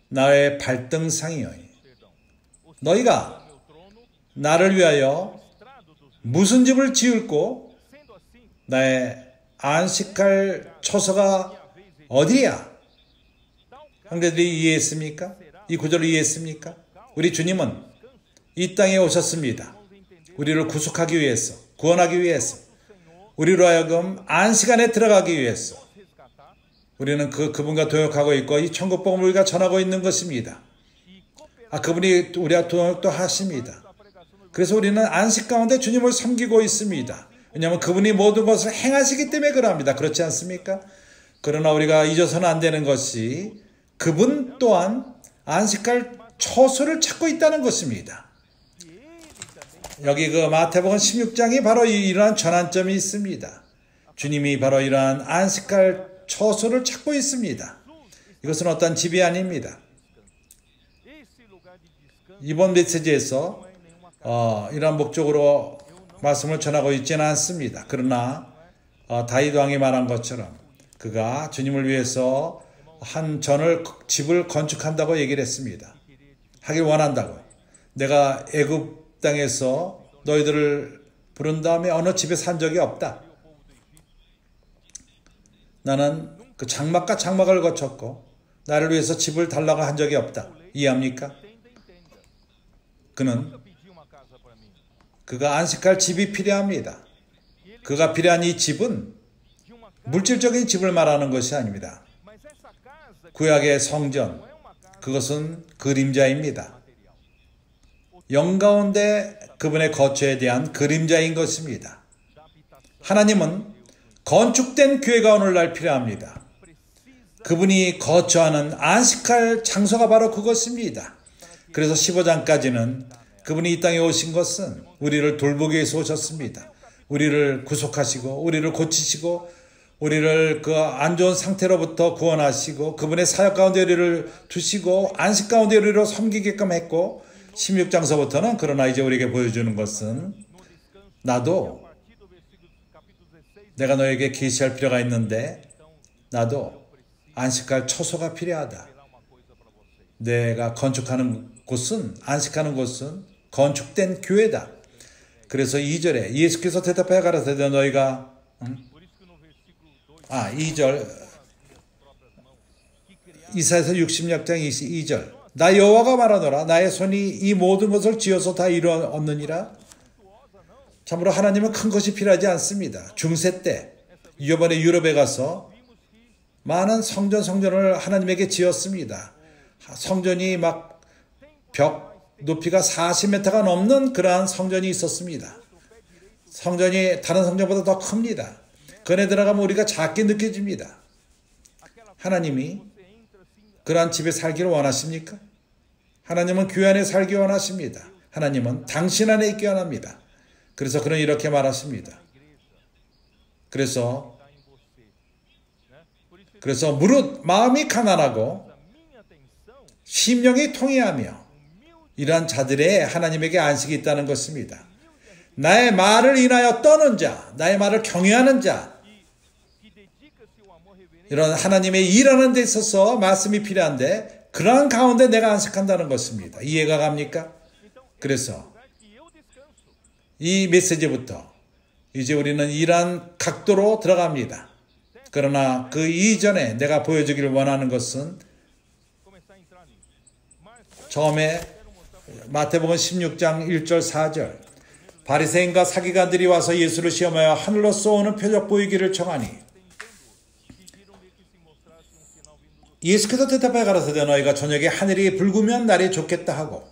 나의 발등상이요. 너희가 나를 위하여 무슨 집을 지을고 나의 안식할 처소가 어디야? 형제들이 이해했습니까? 이 구절을 이해했습니까? 우리 주님은 이 땅에 오셨습니다. 우리를 구속하기 위해서, 구원하기 위해서, 우리로 하여금 안식 안에 들어가기 위해서 우리는 그분과 동역하고 있고 이 천국 복음을 우리가 전하고 있는 것입니다. 그분이 우리와 동역도 하십니다. 그래서 우리는 안식 가운데 주님을 섬기고 있습니다. 왜냐하면 그분이 모든 것을 행하시기 때문에 그러합니다. 그렇지 않습니까? 그러나 우리가 잊어서는 안 되는 것이 그분 또한 안식할 처소를 찾고 있다는 것입니다. 여기 마태복음 16장이 바로 이러한 전환점이 있습니다. 주님이 바로 이러한 안식할 처소를 찾고 있습니다. 이것은 어떤 집이 아닙니다. 이번 메시지에서 이러한 목적으로 말씀을 전하고 있지는 않습니다. 그러나 다윗 왕이 말한 것처럼 그가 주님을 위해서 한 집을 건축한다고 얘기를 했습니다. 하길 원한다고. 내가 애굽 땅에서 너희들을 부른 다음에 어느 집에 산 적이 없다. 나는 그 장막과 장막을 거쳤고 나를 위해서 집을 달라고 한 적이 없다. 이해합니까? 그가 안식할 집이 필요합니다. 그가 필요한 이 집은 물질적인 집을 말하는 것이 아닙니다. 구약의 성전, 그것은 그림자입니다. 영 가운데 그분의 거처에 대한 그림자인 것입니다. 하나님은 건축된 교회가 오늘날 필요합니다. 그분이 거처하는 안식할 장소가 바로 그것입니다. 그래서 15장까지는 그분이 이 땅에 오신 것은 우리를 돌보기 위해서 오셨습니다. 우리를 구속하시고 우리를 고치시고 우리를 그 안 좋은 상태로부터 구원하시고 그분의 사역 가운데 우리를 두시고 안식 가운데 우리를 섬기게끔 했고 16장서부터는 그러나 이제 우리에게 보여주는 것은 나도 내가 너에게 계시할 필요가 있는데 나도 안식할 처소가 필요하다. 내가 건축하는 곳은 안식하는 곳은 건축된 교회다. 그래서 2절에 예수께서 대답하여 가라사대 너희가 2절 이사야서 66장 2절 나 여호와가 말하노라 나의 손이 이 모든 것을 지어서 다 이루었느니라. 참으로 하나님은 큰 것이 필요하지 않습니다. 중세 때 이번에 유럽에 가서 많은 성전을 하나님에게 지었습니다. 성전이 막 벽 높이가 40m가 넘는 그러한 성전이 있었습니다. 성전이 다른 성전보다 더 큽니다. 그 안에 들어가면 우리가 작게 느껴집니다. 하나님이 그러한 집에 살기를 원하십니까? 하나님은 교회 안에 살기 원하십니다. 하나님은 당신 안에 있기 원합니다. 그래서 그는 이렇게 말하십니다. 그래서 무릇 마음이 가난하고 심령이 통해하며 이러한 자들의 하나님에게 안식이 있다는 것입니다. 나의 말을 인하여 떠는 자, 나의 말을 경외하는 자, 이런 하나님의 일하는 데 있어서 말씀이 필요한데 그러한 가운데 내가 안식한다는 것입니다. 이해가 갑니까? 그래서 이 메시지부터 이제 우리는 이러한 각도로 들어갑니다. 그러나 그 이전에 내가 보여주기를 원하는 것은 처음에 마태복음 16장 1절 4절 바리새인과 사기관들이 와서 예수를 시험하여 하늘로 쏘는 표적 보이기를 청하니 예수께서 대답하여 가라사대 너희가 저녁에 하늘이 붉으면 날이 좋겠다 하고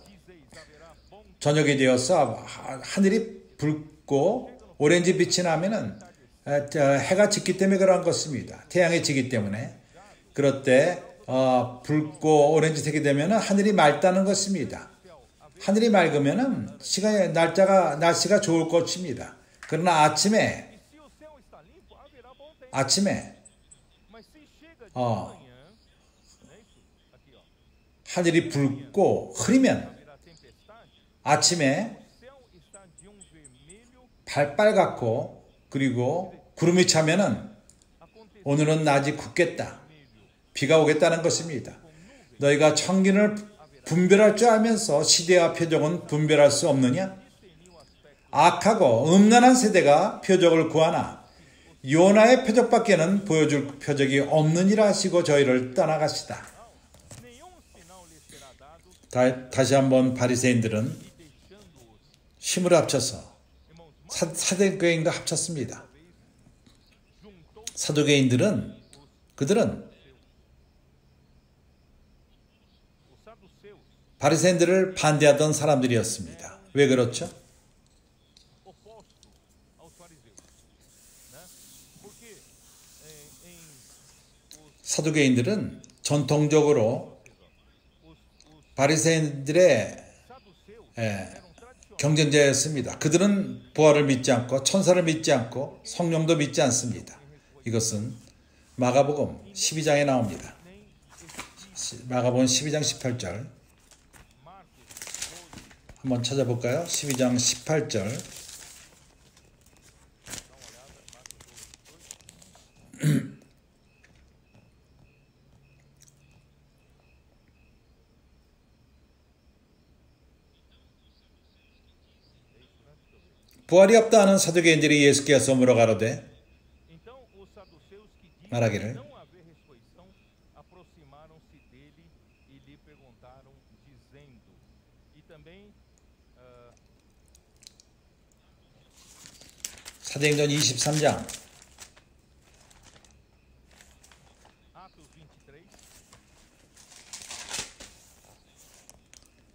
저녁이 되어서 하늘이 붉고 오렌지 빛이 나면은 해가 짙기 때문에 그러한 것입니다. 태양이 지기 때문에. 그럴 때 붉고 오렌지색이 되면은 하늘이 맑다는 것입니다. 하늘이 맑으면은 날씨가 좋을 것입니다. 그러나 아침에 하늘이 붉고 흐리면 아침에 빨갛고 그리고 구름이 차면은 오늘은 낮이 굳겠다. 비가 오겠다는 것입니다. 너희가 청기를 분별할 줄 알면서 시대와 표적은 분별할 수 없느냐? 악하고 음란한 세대가 표적을 구하나 요나의 표적밖에는 보여줄 표적이 없느니라 하시고 저희를 떠나가시다. 다시 한번 바리새인들은 힘을 합쳐서 사두개인과 합쳤습니다. 사두개인들은 그들은 바리새인들을 반대하던 사람들이었습니다. 왜 그렇죠? 사두개인들은 전통적으로 바리새인들의 경쟁자였습니다. 그들은 부활을 믿지 않고 천사를 믿지 않고 성령도 믿지 않습니다. 이것은 마가복음 12장에 나옵니다. 마가복음 12장 18절 한번 찾아볼까요? 12장 18절 부활이 없다 하는 사두개인들이 예수께서 물어가로되 말하기를 사도행전 23장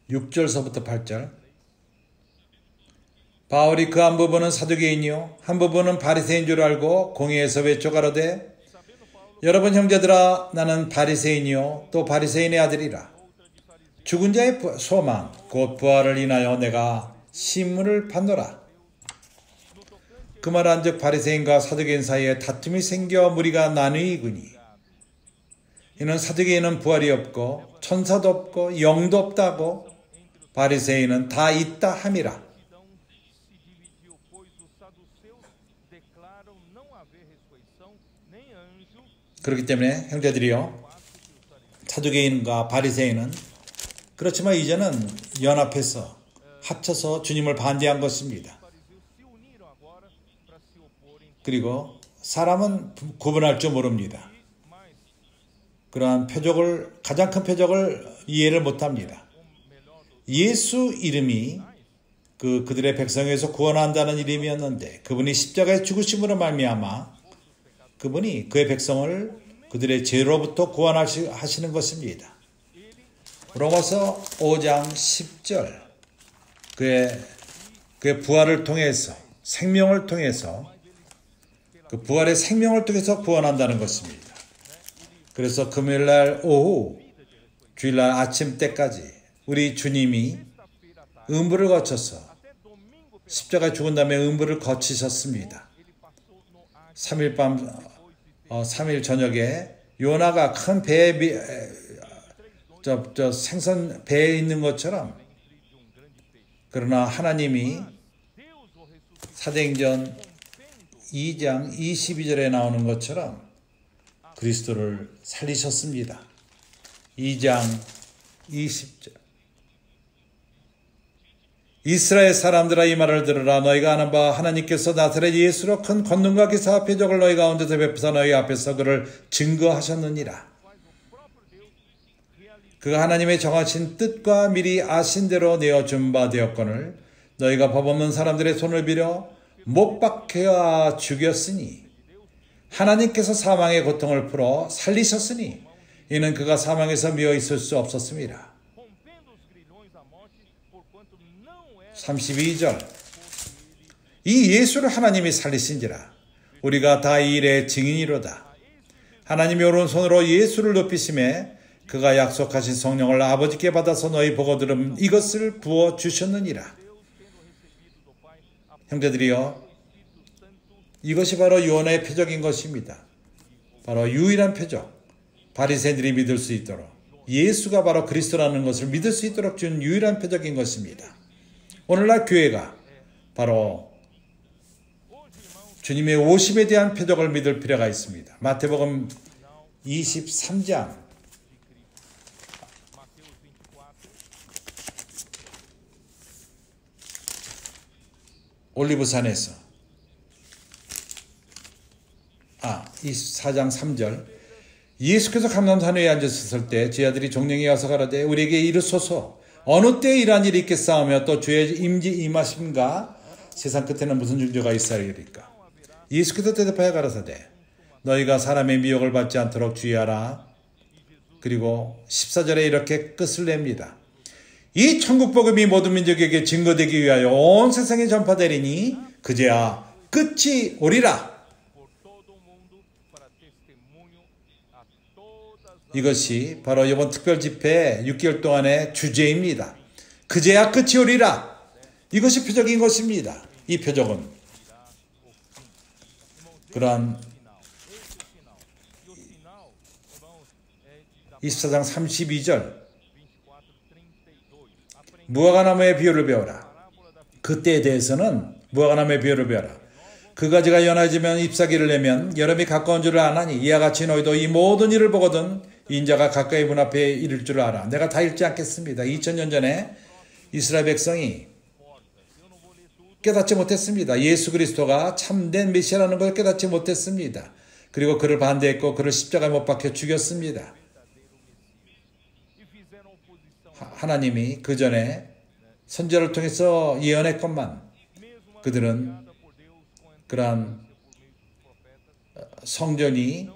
6절서부터 8절 바울이 그 한 부분은 사두개인이요 한 부분은 바리새인 줄 알고 공회에서 외쳐가로되 여러분 형제들아 나는 바리새인이요 또 바리새인의 아들이라 죽은 자의 소망 곧 부활을 인하여 내가 심문을 받노라. 그 말 한즉 바리새인과 사두개인 사이에 다툼이 생겨 무리가 나뉘이구니 이는 사두개인은 부활이 없고 천사도 없고 영도 없다고 바리새인은 다 있다 함이라. 그렇기 때문에 형제들이요 사두개인과 바리새인은 그렇지만 이제는 연합해서 합쳐서 주님을 반대한 것입니다. 그리고 사람은 구분할 줄 모릅니다. 그러한 표적을 가장 큰 표적을 이해를 못합니다. 예수 이름이 그들의 백성에서 구원한다는 이름이었는데 그분이 십자가의 죽으심으로 말미암아 그분이 그의 백성을 그들의 죄로부터 구원하시는 것입니다. 로마서 5장 10절 그의 부활을 통해서 생명을 통해서 그 부활의 생명을 통해서 구원한다는 것입니다. 그래서 금요일날 오후 주일날 아침 때까지 우리 주님이 음부를 거쳐서 십자가에 죽은 다음에 음부를 거치셨습니다. 3일 저녁에 요나가 큰 배에 생선 배에 있는 것처럼, 그러나 하나님이 사도행전 2장 22절에 나오는 것처럼 그리스도를 살리셨습니다. 2장 20절. 이스라엘 사람들아, 이 말을 들으라. 너희가 아는 바 하나님께서 나사렛 예수로 큰 권능과 기사와 표적을 너희 가운데서 베푸사 너희 앞에서 그를 증거하셨느니라. 그가 하나님의 정하신 뜻과 미리 아신 대로 내어준 바 되었거늘 너희가 법 없는 사람들의 손을 빌어 못 박혀 죽였으니 하나님께서 사망의 고통을 풀어 살리셨으니 이는 그가 사망에서 미어 있을 수 없었습니다. 32절. 이 예수를 하나님이 살리신지라 우리가 다 이 일의 증인이로다. 하나님이 오른손으로 예수를 높이심에 그가 약속하신 성령을 아버지께 받아서 너희 보고 들은 이것을 부어주셨느니라. 형제들이여, 이것이 바로 유언의 표적인 것입니다. 바로 유일한 표적, 바리새인들이 믿을 수 있도록, 예수가 바로 그리스도라는 것을 믿을 수 있도록 준 유일한 표적인 것입니다. 오늘날 교회가 바로 주님의 오심에 대한 표적을 믿을 필요가 있습니다. 마태복음 23장 올리브산에서 24장 3절. 예수께서 감람산 위에 앉으셨을 때 제 아들이 종령이 와서 가라되 우리에게 이르소서 어느 때에 이러한 일이 있겠사오며 또 주의 임지 임하심과 세상 끝에는 무슨 징조가 있사리리까. 예수께서 대답하여 가라사대 너희가 사람의 미혹을 받지 않도록 주의하라. 그리고 14절에 이렇게 끝을 냅니다. 이 천국 복음이 모든 민족에게 증거되기 위하여 온 세상에 전파되리니 그제야 끝이 오리라. 이것이 바로 이번 특별 집회 6개월 동안의 주제입니다. 그제야 끝이 오리라. 이것이 표적인 것입니다. 이 표적은 그러한 24장 32절 무화과나무의 비유를 배워라. 그때에 대해서는 무화과나무의 비유를 배워라. 그 가지가 연해지면 잎사귀를 내면 여름이 가까운 줄을 아나니 이와 같이 너희도 이 모든 일을 보거든 인자가 가까이 문 앞에 이를 줄 알아. 내가 다 읽지 않겠습니다. 2000년 전에 이스라엘 백성이 깨닫지 못했습니다. 예수 그리스도가 참된 메시아라는 걸 깨닫지 못했습니다. 그리고 그를 반대했고 그를 십자가에 못 박혀 죽였습니다. 하나님이 그 전에 선지자를 통해서 예언했건만 그들은 그러한 성전이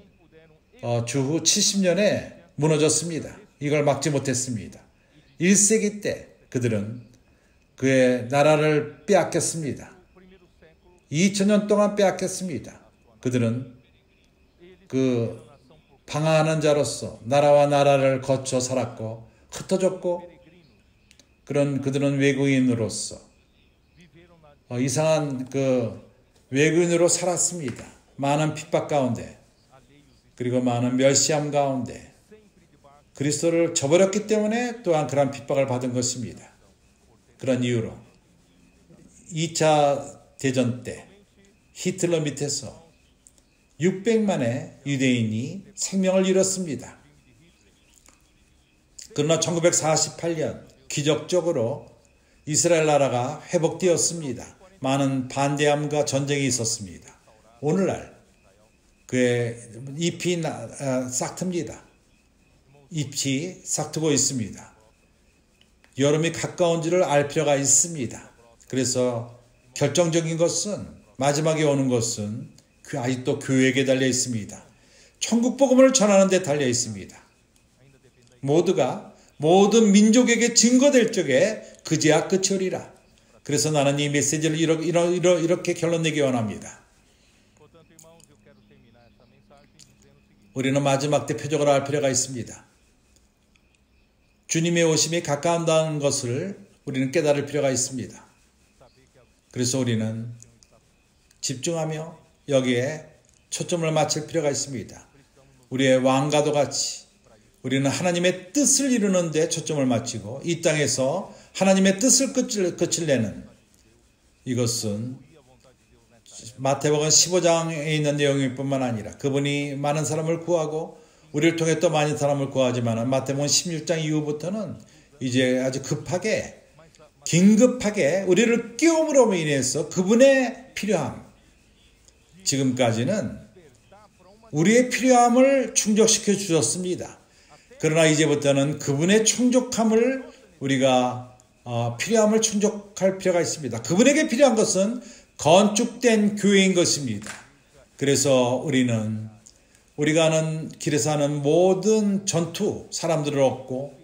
주후 70년에 무너졌습니다. 이걸 막지 못했습니다. 1세기 때 그들은 그의 나라를 빼앗겼습니다. 2000년 동안 빼앗겼습니다. 그들은 그 방황하는 자로서 나라와 나라를 거쳐 살았고 흩어졌고 그들은 외국인으로서 이상한 외국인으로 살았습니다. 많은 핍박 가운데 그리고 많은 멸시함 가운데 그리스도를 저버렸기 때문에 또한 그런 핍박을 받은 것입니다. 그런 이유로 2차 대전 때 히틀러 밑에서 600만의 유대인이 생명을 잃었습니다. 그러나 1948년 기적적으로 이스라엘 나라가 회복되었습니다. 많은 반대함과 전쟁이 있었습니다. 오늘날 그의 잎이 싹틉니다. 잎이 싹트고 있습니다. 여름이 가까운지를 알 필요가 있습니다. 그래서 결정적인 것은 마지막에 오는 것은 아직도 교회에게 달려 있습니다. 천국 복음을 전하는 데 달려 있습니다. 모두가 모든 민족에게 증거될 적에 그제야 끝이 오리라. 그래서 나는 이 메시지를 이렇게 결론 내기 원합니다. 우리는 마지막 때 표적을 알 필요가 있습니다. 주님의 오심이 가까운다는 것을 우리는 깨달을 필요가 있습니다. 그래서 우리는 집중하며 여기에 초점을 맞출 필요가 있습니다. 우리의 왕과도 같이 우리는 하나님의 뜻을 이루는 데 초점을 맞추고 이 땅에서 하나님의 뜻을 끝을 내는, 이것은 마태복음 15장에 있는 내용일 뿐만 아니라 그분이 많은 사람을 구하고 우리를 통해 또 많은 사람을 구하지만 마태복음 16장 이후부터는 이제 아주 급하게, 긴급하게 우리를 깨움으로 인해서 그분의 필요함, 지금까지는 우리의 필요함을 충족시켜 주셨습니다. 그러나 이제부터는 그분의 충족함을 우리가 필요함을 충족할 필요가 있습니다. 그분에게 필요한 것은 건축된 교회인 것입니다. 그래서 우리가 하는 길에서 하는 모든 전투, 사람들을 얻고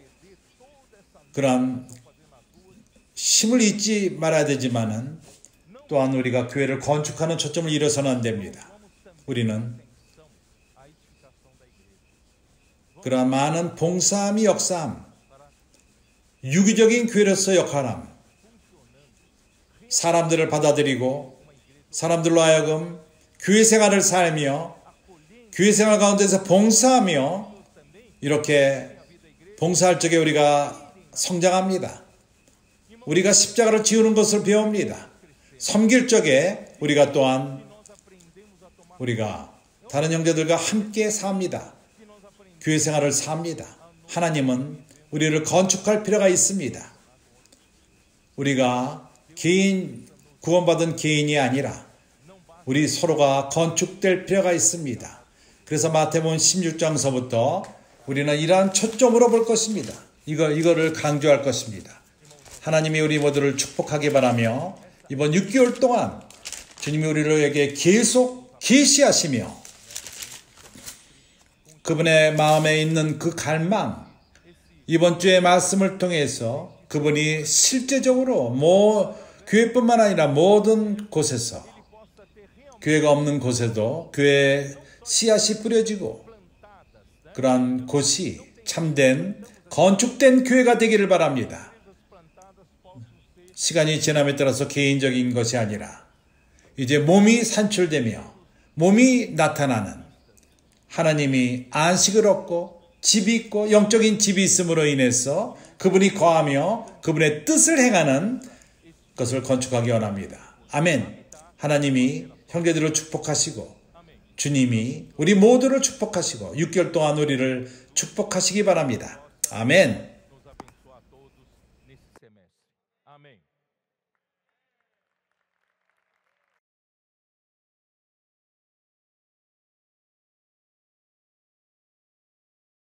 그러한 힘을 잊지 말아야 되지만은 또한 우리가 교회를 건축하는 초점을 잃어서는 안 됩니다. 우리는 그러한 많은 봉사함이 역사함, 유기적인 교회로서 역할함, 사람들을 받아들이고 사람들로 하여금 교회 생활을 살며 교회 생활 가운데서 봉사하며 이렇게 봉사할 적에 우리가 성장합니다. 우리가 십자가를 지우는 것을 배웁니다. 섬길 적에 우리가 또한 우리가 다른 형제들과 함께 삽니다. 교회 생활을 삽니다. 하나님은 우리를 건축할 필요가 있습니다. 우리가 구원받은 개인이 아니라 우리 서로가 건축될 필요가 있습니다. 그래서 마태복음 16장서부터 우리는 이러한 초점으로 볼 것입니다. 이거를 강조할 것입니다. 하나님이 우리 모두를 축복하기 바라며 이번 6개월 동안 주님이 우리에게 계속 계시하시며 그분의 마음에 있는 그 갈망, 이번 주의 말씀을 통해서 그분이 실제적으로 교회뿐만 아니라 모든 곳에서, 교회가 없는 곳에도 교회에 씨앗이 뿌려지고 그러한 곳이 참된 건축된 교회가 되기를 바랍니다. 시간이 지남에 따라서 개인적인 것이 아니라 이제 몸이 산출되며 몸이 나타나는, 하나님이 안식을 얻고 집이 있고 영적인 집이 있음으로 인해서 그분이 거하며 그분의 뜻을 행하는 것을 건축하기 원합니다. 아멘. 하나님이 형제들을 축복하시고 주님이 우리 모두를 축복하시고 6개월 동안 우리를 축복하시기 바랍니다. 아멘.